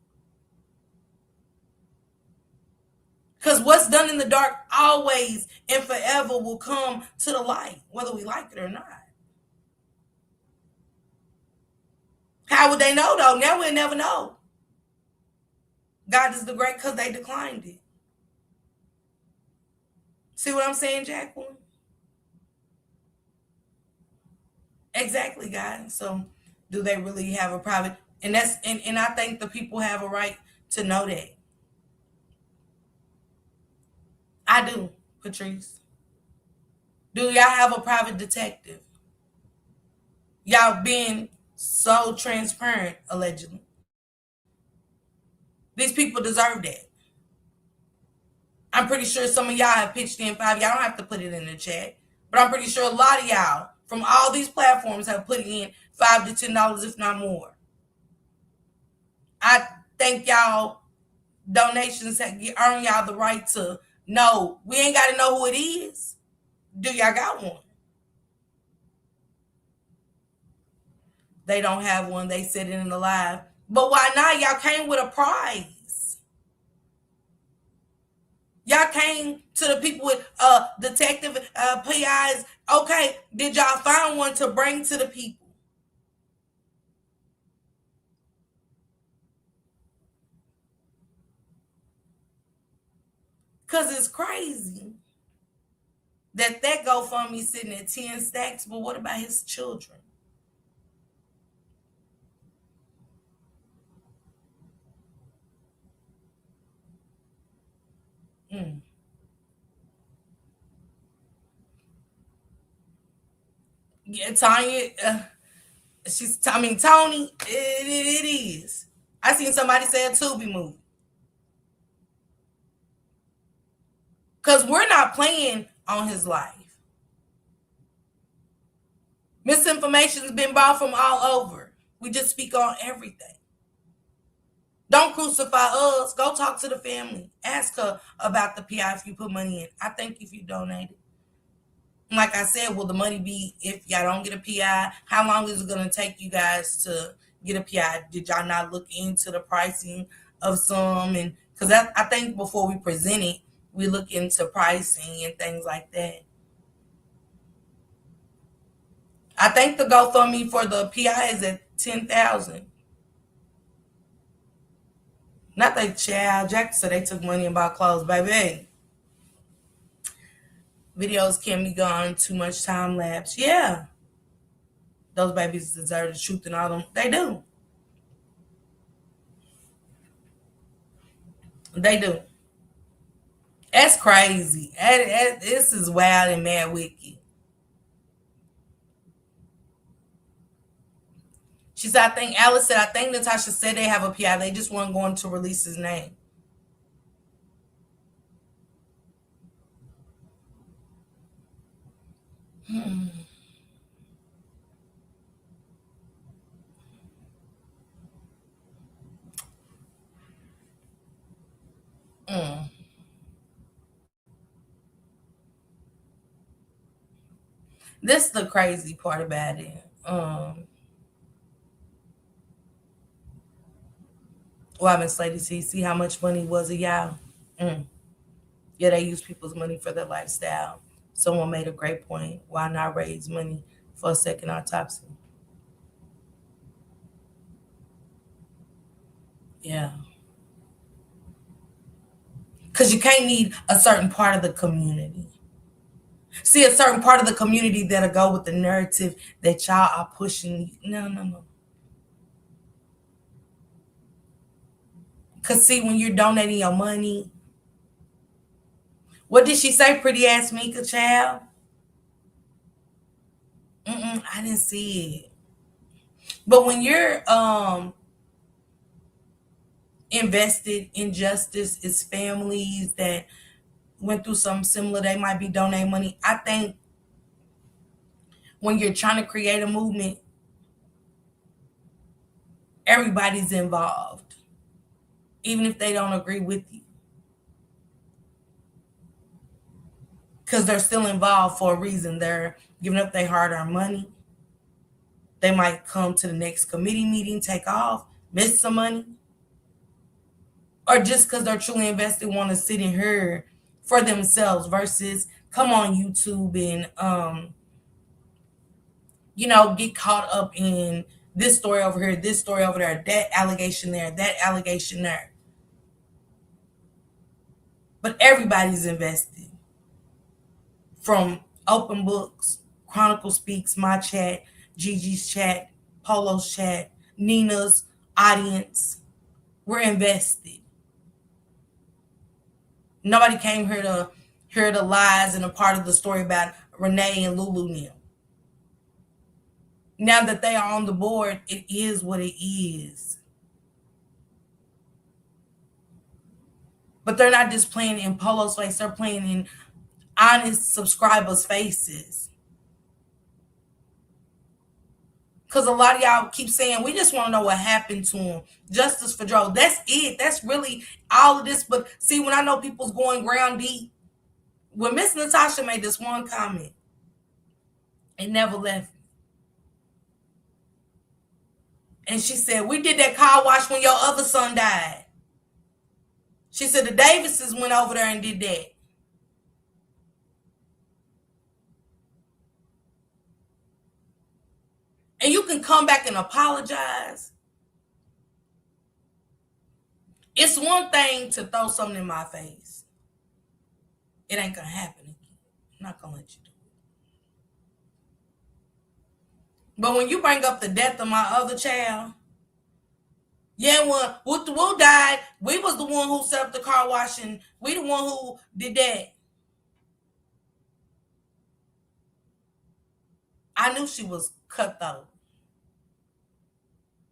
Because what's done in the dark always and forever will come to the light, whether we like it or not. How would they know, though? Now we'll never know. God is the great because they declined it. See what I'm saying, Jacqueline? Exactly, guys. So do they really have a private? And I think the people have a right to know that. I do, Patrice. Do y'all have a private detective? Y'all being so transparent, allegedly. These people deserve that. I'm pretty sure some of y'all have pitched in five. Y'all don't have to put it in the chat. But I'm pretty sure a lot of y'all from all these platforms have put in $5 to $10, if not more. I think y'all donations earn y'all the right to know. We ain't got to know who it is. Do y'all got one? They don't have one. They said it in the live. But why not? Y'all came with a prize. Y'all came to the people with detective PIs. Okay, did y'all find one to bring to the people? Because it's crazy that GoFundMe sitting at 10 stacks, but what about his children? Yeah, Tanya, Tony, it is. I seen somebody say a Tubi movie. Because we're not playing on his life. Misinformation's been bought from all over. We just speak on everything. Don't crucify us. Go talk to the family. Ask her about the PI if you put money in. I think if you donated. Like I said, will the money be if y'all don't get a PI? How long is it going to take you guys to get a PI? Did y'all not look into the pricing of some? And because I think before we present it, we look into pricing and things like that. I think the GoFundMe for the PI is at 10,000. Not that child Jack said they took money and bought clothes, baby. Videos can be gone, too much time lapse. Yeah. Those babies deserve the truth and all them. They do. They do. That's crazy. This is wild and mad wicked. She said, Alice said, I think Natasha said they have a PI. They just weren't going to release his name. This is the crazy part about it. Miss Lady C, see how much money was it, y'all? Yeah, they use people's money for their lifestyle. Someone made a great point. Why not raise money for a second autopsy? Yeah. Because you can't need a certain part of the community. See, a certain part of the community that'll go with the narrative that y'all are pushing. No. Because see, when you're donating your money, what did she say, pretty ass Mika child? I didn't see it. But when you're invested in justice, it's families that went through something similar, they might be donating money. I think when you're trying to create a movement, everybody's involved, even if they don't agree with you. Because they're still involved for a reason. They're giving up their hard-earned money. They might come to the next committee meeting, take off, miss some money. Or just because they're truly invested, want to sit and hear for themselves versus come on YouTube and get caught up in this story over here, this story over there, that allegation there, that allegation there. But everybody's invested. From Open Books, Chronicle Speaks, my chat, Gigi's chat, Polo's chat, Nina's audience. We're invested. Nobody came here to hear the lies and a part of the story about Renee and Lulu now. Now that they are on the board, it is what it is. But they're not just playing in Polo's face, they're playing in honest subscribers' faces. Because a lot of y'all keep saying, we just want to know what happened to him. Justice for Joe. That's it. That's really all of this. But see, when I know people's going ground deep, when Miss Natasha made this one comment, it never left me. And she said, we did that car wash when your other son died. She said the Davises went over there and did that. And you can come back and apologize. It's one thing to throw something in my face. It ain't going to happen again. I'm not going to let you do it. But when you bring up the death of my other child, yeah, when Woo died, we was the one who set up the car wash, and we the one who did that. I knew she was cutthroat.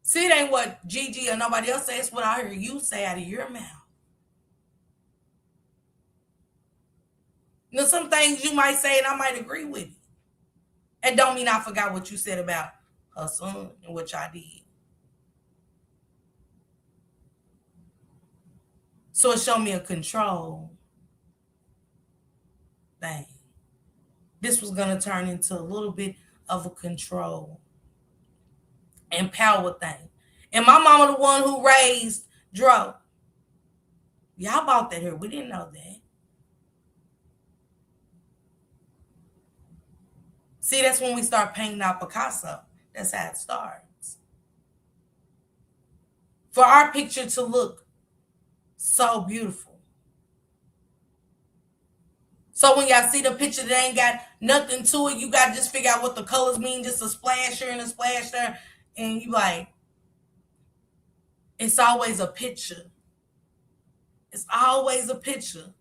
See, it ain't what Gigi or nobody else says. It's what I hear you say out of your mouth. You know, some things you might say and I might agree with you. It don't mean I forgot what you said about her son and what y'all did. So it showed me a control thing. This was going to turn into a little bit of a control and power thing. And my mama the one who raised Dro. Y'all bought that here. We didn't know that. See, that's when we start painting out Picasso. That's how it starts. For our picture to look so beautiful. So when y'all see the picture that ain't got nothing to it, you got to just figure out what the colors mean, just a splash here and a splash there. And you like, it's always a picture. It's always a picture.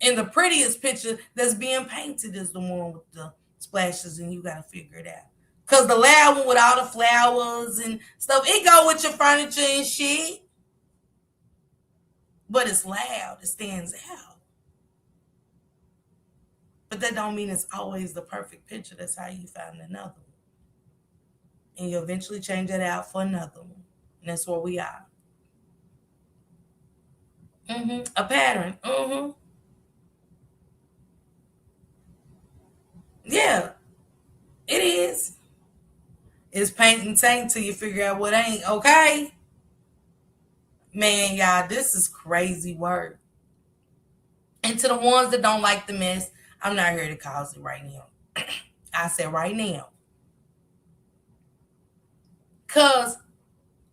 And the prettiest picture that's being painted is the one with the splashes, and you got to figure it out. Because the loud one with all the flowers and stuff, it go with your furniture and shit. But it's loud. It stands out. But that don't mean it's always the perfect picture. That's how you find another one. And you eventually change it out for another one. And that's where we are. A pattern. Yeah, it is. It's paint and taint till you figure out what ain't, okay? Man, y'all, this is crazy work. And to the ones that don't like the mess, I'm not here to cause it right now. I said right now. Because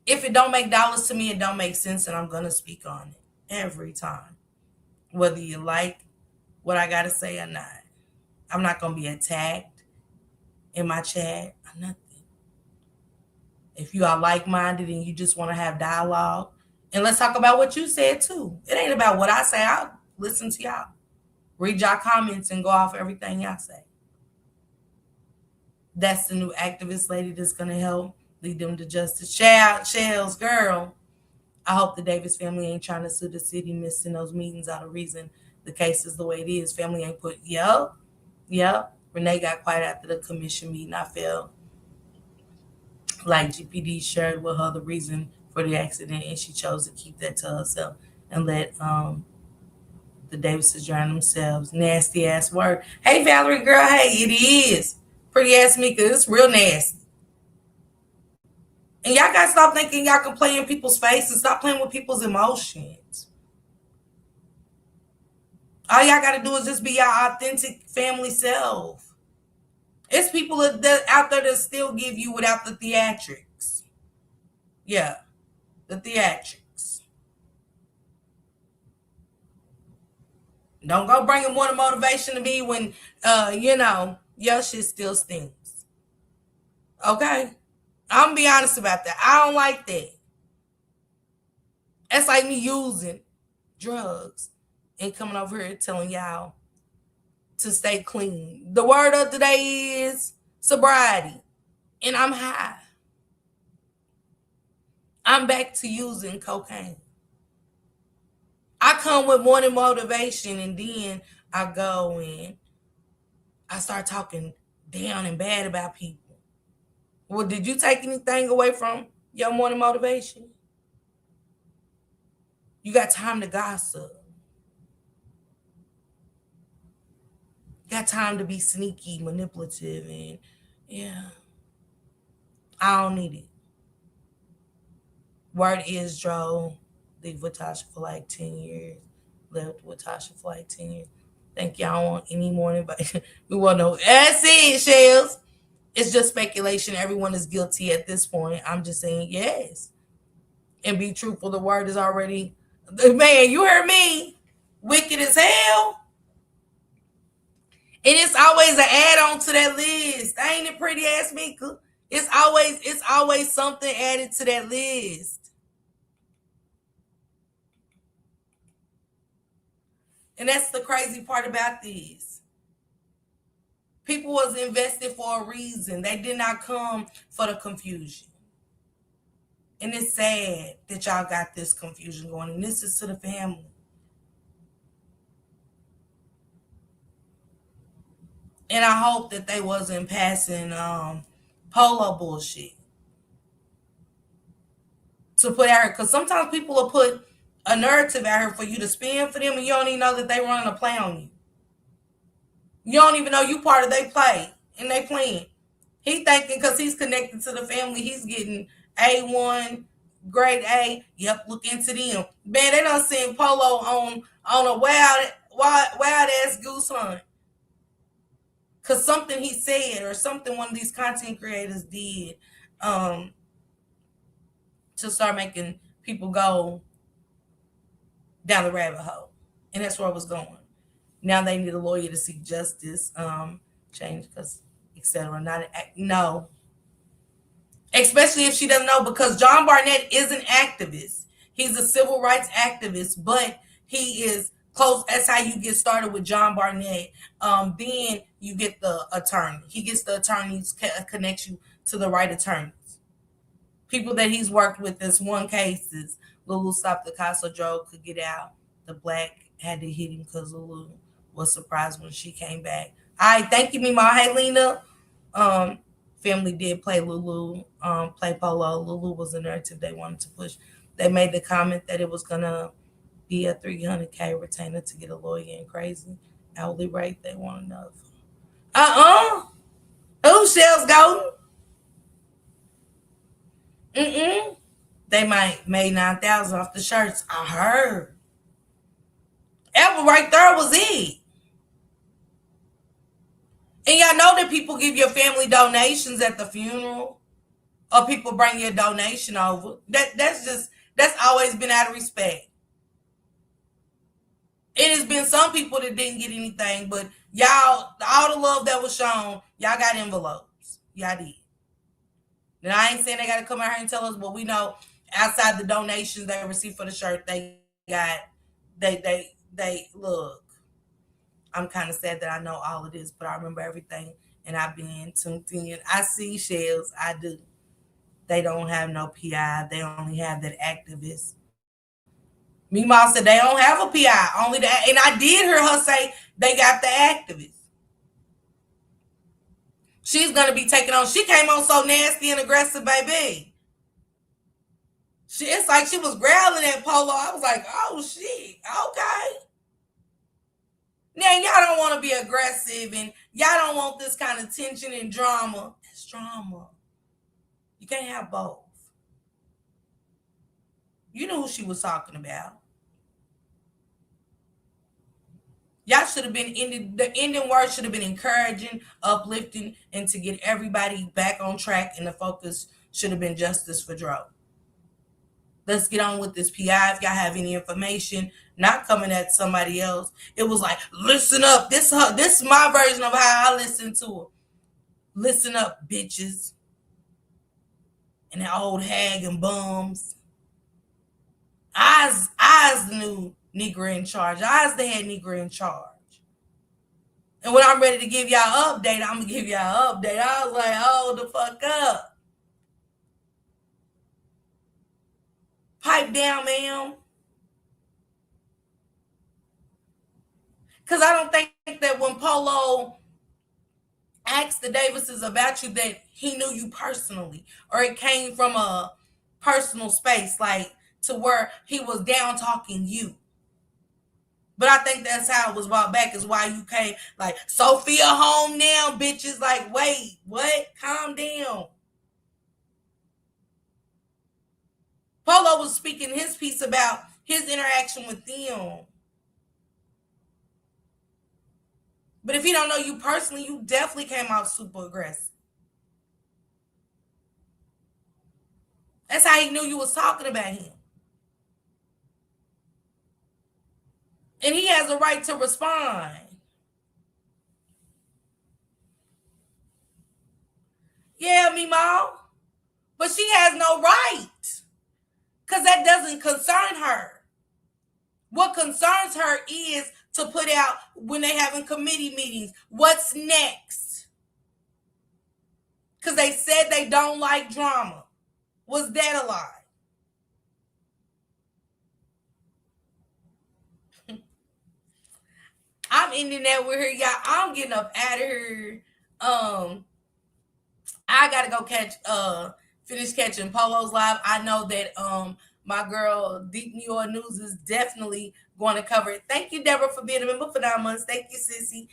if it don't make dollars to me, it don't make sense, and I'm going to speak on it every time. Whether you like what I got to say or not. I'm not going to be attacked in my chat or nothing. If you are like-minded and you just want to have dialogue, and let's talk about what you said too. It ain't about what I say. I'll listen to y'all. Read y'all comments and go off everything y'all say. That's the new activist lady that's going to help lead them to justice. Shells, girl, I hope the Davis family ain't trying to sue the city, missing those meetings out of reason the case is the way it is. Family ain't put, yep. Renee got quiet after the commission meeting. I felt like GPD shared with her the reason for the accident, and she chose to keep that to herself and let the Davises drown themselves. Nasty ass word. Hey, Valerie, girl, hey, it is. Pretty ass Mika, it's real nasty. And y'all gotta stop thinking y'all can play in people's faces. Stop playing with people's emotions. All y'all gotta do is just be your authentic family self. It's people out there that still give you without the theatrics. Yeah, the theatrics. Don't go bringing more motivation to me when, your shit still stinks. Okay? I'm gonna be honest about that. I don't like that. That's like me using drugs and coming over here telling y'all to stay clean. The word of the day is sobriety. And I'm high. I'm back to using cocaine. I come with morning motivation, and then I go and I start talking down and bad about people. Well, did you take anything away from your morning motivation? You got time to gossip. You got time to be sneaky, manipulative, and yeah, I don't need it. Word is Joe. Leave with Tasha for like 10 years. Lived with Tasha for like 10 years. Think y'all want any more but we want to know. That's it, Shells. It's just speculation. Everyone is guilty at this point. I'm just saying yes. And be truthful. The word is already, man, you heard me. Wicked as hell. And it's always an add-on to that list. Ain't it pretty ass Mika? It's always something added to that list. And that's the crazy part about this. People was invested for a reason. They did not come for the confusion. And it's sad that y'all got this confusion going. And this is to the family. And I hope that they wasn't passing Polo bullshit to put out her. Because sometimes people will put a narrative out here for you to spin for them, and you don't even know that they running a play on you. You don't even know you part of their play, and they playing. He thinking because he's connected to the family, he's getting A1, grade A. Yep, look into them. Man, they done seen Polo on a wild ass goose hunt. Because something he said or something one of these content creators did to start making people go down the rabbit hole. And that's where I was going. Now they need a lawyer to seek justice, change, because etc. No. Especially if she doesn't know, because John Barnett is an activist. He's a civil rights activist, but he is close. That's how you get started with John Barnett. Then you get the attorney. He gets the attorneys, connects you to the right attorneys. People that he's worked with. This one case is Lulu stopped the car so Joe could get out. The black had to hit him because Lulu was surprised when she came back. All right, thank you, Mima. Hey, Lena. Family did play Lulu, play Polo. Lulu was a narrative they wanted to push. They made the comment that it was gonna be a $300K retainer to get a lawyer and crazy hourly rate. They want enough. Who Shell's golden? They might made 9,000 off the shirts. I heard. That right there was it. And y'all know that people give your family donations at the funeral, or people bring your donation over. That's always been out of respect. It has been some people that didn't get anything, but y'all, all the love that was shown, y'all got envelopes. Y'all did. And I ain't saying they got to come out here and tell us, but we know outside the donations they received for the shirt, they look. I'm kind of sad that I know all of this, but I remember everything, and I've been tuned in. I see Shells. I do. They don't have no PI. They only have that activist. Meemaw said they don't have a PI. Only that, and I did hear her say they got the activist. She's gonna be taking on. She came on so nasty and aggressive, baby. It's like she was growling at Polo. I was like, oh shit, okay. Now, y'all don't want to be aggressive and y'all don't want this kind of tension and drama. It's drama. You can't have both. You know who she was talking about. Y'all should have been ending. The ending word should have been encouraging, uplifting, and to get everybody back on track. And the focus should have been justice for Dro. Let's get on with this PI. If y'all have any information, not coming at somebody else. It was like, listen up. This is my version of how I listen to her. Listen up, bitches. And that old hag and bums. I's the new Negro in charge. I's the head Negro in charge. And when I'm ready to give y'all an update, I'm going to give y'all an update. I was like, hold the fuck up. Pipe down, ma'am. Because I don't think that when Polo asked the Davises about you that he knew you personally, or it came from a personal space, like to where he was down talking you. But I think that's how it was brought back, is why you came like, Sophia home now, bitches. Like, wait, what? Calm down. Polo was speaking his piece about his interaction with them. But if he don't know you personally, you definitely came out super aggressive. That's how he knew you was talking about him. And he has a right to respond. Yeah, Meemaw. But she has no right. Because that doesn't concern her. What concerns her is to put out, when they having committee meetings, what's next? Because they said they don't like drama. Was that a lie? I'm ending that with her, y'all. I'm getting up out of here. I gotta go finish catching Polo's live. I know that my girl Deep New York News is definitely going to cover it. Thank you, Deborah, for being a member for 9 months. Thank you, Sissy.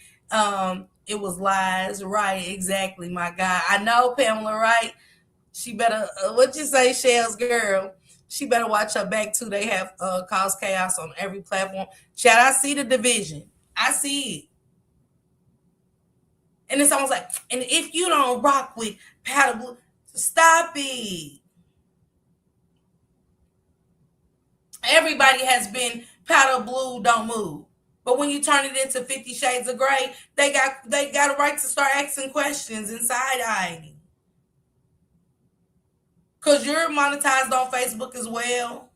It was lies, right? Exactly, my guy. I know Pamela, right? She better. What you say, Shell's girl? She better watch her back too. They have caused chaos on every platform. Chad, I see the division. I see it. And it's almost like, and if you don't rock with Powder Blue, stop it. Everybody has been Powder Blue, don't move. But when you turn it into 50 Shades of Grey, they got a right to start asking questions and side-eyeing. Because you're monetized on Facebook as well.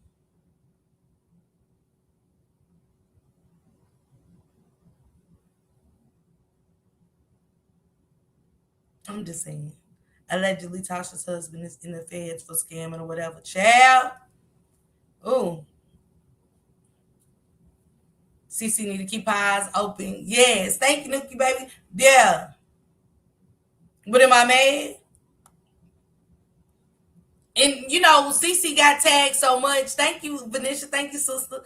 I'm just saying. Allegedly, Tasha's husband is in the feds for scamming or whatever. Child. Ooh. CC need to keep her eyes open. Yes. Thank you, Nookie, baby. Yeah. But am I mad? And, you know, CC got tagged so much. Thank you, Venetia. Thank you, sister.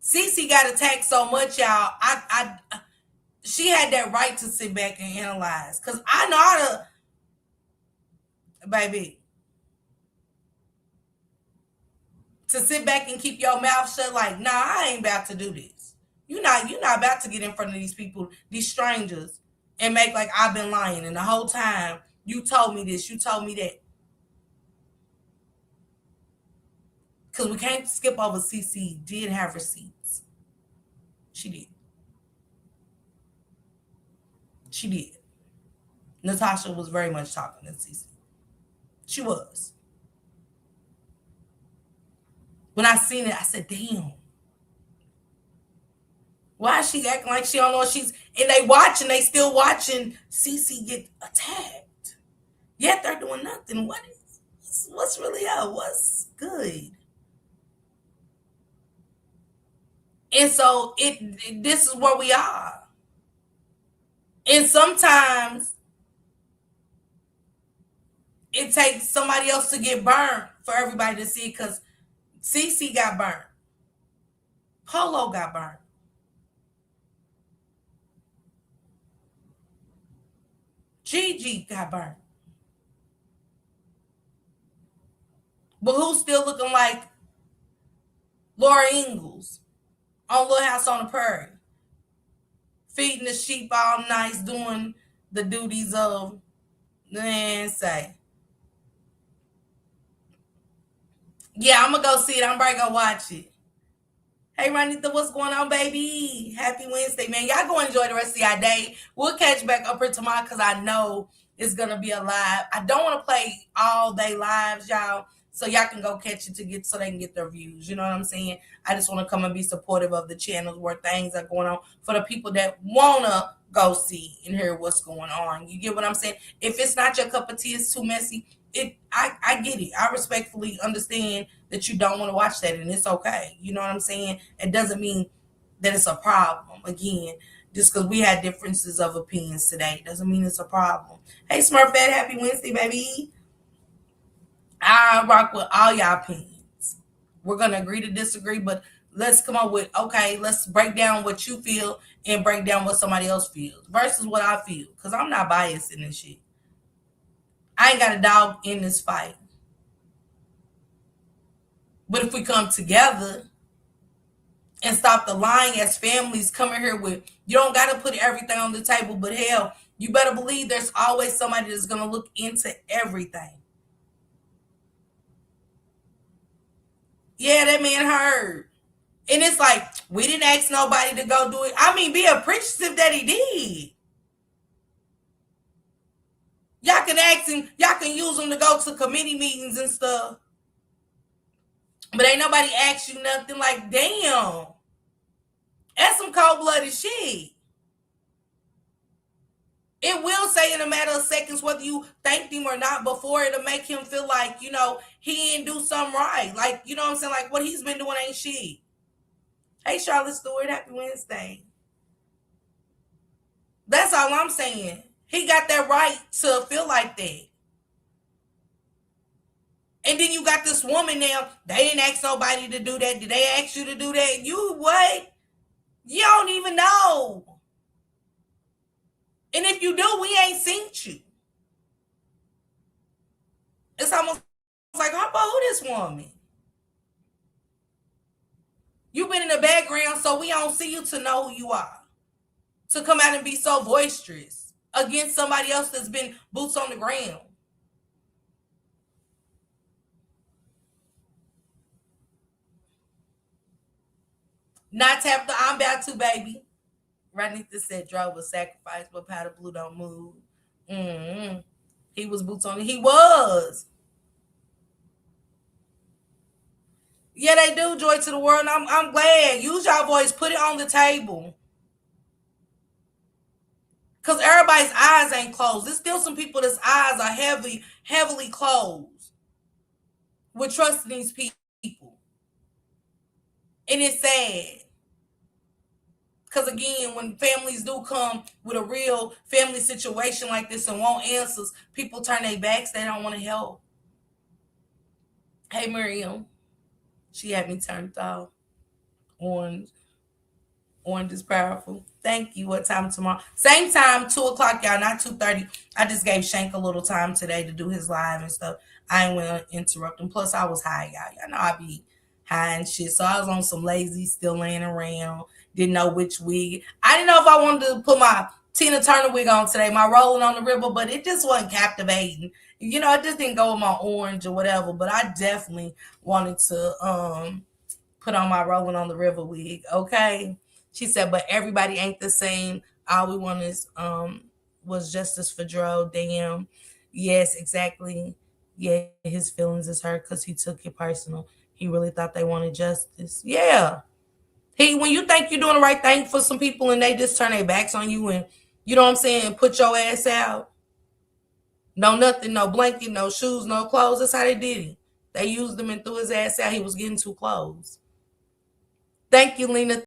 CC got attacked so much, y'all. She had that right to sit back and analyze. Because I know how to, baby, to sit back and keep your mouth shut like, nah, I ain't about to do this. You're not about to get in front of these people, these strangers, and make like I've been lying. And the whole time, you told me this, you told me that. Because we can't skip over CC did have receipts. She did. She did. Natasha was very much talking to CC. She was. When I seen it, I said, damn. Why is she acting like she don't know what she's... And they still watching CC get attacked. Yet they're doing nothing. What's really up? What's good? And so this is where we are. And sometimes it takes somebody else to get burned for everybody to see, because CC got burned. Polo got burned. Gigi got burned. But who's still looking like Laura Ingalls on Little House on the Prairie? Feeding the sheep all nice, doing the duties of, man, say. Yeah, I'm going to go see it. I'm probably going to watch it. Hey, Ronita, what's going on, baby? Happy Wednesday, man. Y'all go enjoy the rest of your day. We'll catch back up here tomorrow because I know it's going to be a live. I don't want to play all day lives, y'all. so y'all can go catch it so they can get their views. You know what I'm saying? I just want to come and be supportive of the channels where things are going on for the people that wanna go see and hear what's going on. You get what I'm saying? If it's not your cup of tea, it's too messy. I get it. I respectfully understand that you don't want to watch that, and it's okay. You know what I'm saying? It doesn't mean that it's a problem. Again, just because we had differences of opinions today doesn't mean it's a problem. Hey, Smurfette, happy Wednesday, baby. I rock with all y'all opinions. We're gonna agree to disagree, but let's come up with, okay, let's break down what you feel and break down what somebody else feels versus what I feel. Because I'm not biased in this shit. I ain't got a dog in this fight. But if we come together and stop the lying as families coming here with, you don't got to put everything on the table, but hell, you better believe there's always somebody that's going to look into everything. Yeah, that man heard. And it's like, we didn't ask nobody to go do it. I mean, be appreciative that he did. Y'all can ask him, y'all can use him to go to committee meetings and stuff. But ain't nobody asked you nothing. Like, damn. That's some cold-blooded shit. It will say in a matter of seconds whether you thanked him or not before it'll make him feel like, you know, he didn't do something right. Like, you know what I'm saying? Like, what he's been doing ain't shit. Hey, Charlotte Stewart, happy Wednesday. That's all I'm saying. He got that right to feel like that. And then you got this woman now, they didn't ask nobody to do that. Did they ask you to do that? You what? You don't even know. And if you do, we ain't seen you. It's almost like, how about who this woman? You've been in the background, so we don't see you to know who you are. To come out and be so boisterous against somebody else that's been boots on the ground. Not tap the I'm about to, baby. Ranita said drove was sacrifice, but powder blue don't move. He was boots on it. He was. Yeah, they do, joy to the world. And I'm glad. Use y'all voice. Put it on the table. Because everybody's eyes ain't closed. There's still some people that's eyes are heavily closed with trusting these people. And it's sad. Because again, when families do come with a real family situation like this and want answers, people turn their backs. They don't want to help. Hey, Miriam. She had me turned off. Orange is powerful. Thank you. What time tomorrow? Same time, 2 o'clock, y'all, not 2:30. I just gave Shank a little time today to do his live and stuff. I ain't want to interrupt him. Plus, I was high, y'all. Y'all know I be high and shit. So I was on some lazy, still laying around. Didn't know which wig. I didn't know if I wanted to put my Tina Turner wig on today, my Rolling on the River, but it just wasn't captivating. You know, it just didn't go with my orange or whatever. But I definitely wanted to put on my Rolling on the River wig. Okay. She said, but everybody ain't the same. All we want is was justice for Dro. Damn. Yes, exactly. Yeah, his feelings is hurt because he took it personal. He really thought they wanted justice. Yeah. When you think you're doing the right thing for some people and they just turn their backs on you and, you know what I'm saying, put your ass out. No nothing, no blanket, no shoes, no clothes. That's how they did it. They used him and threw his ass out. He was getting too close. Thank you, Lena.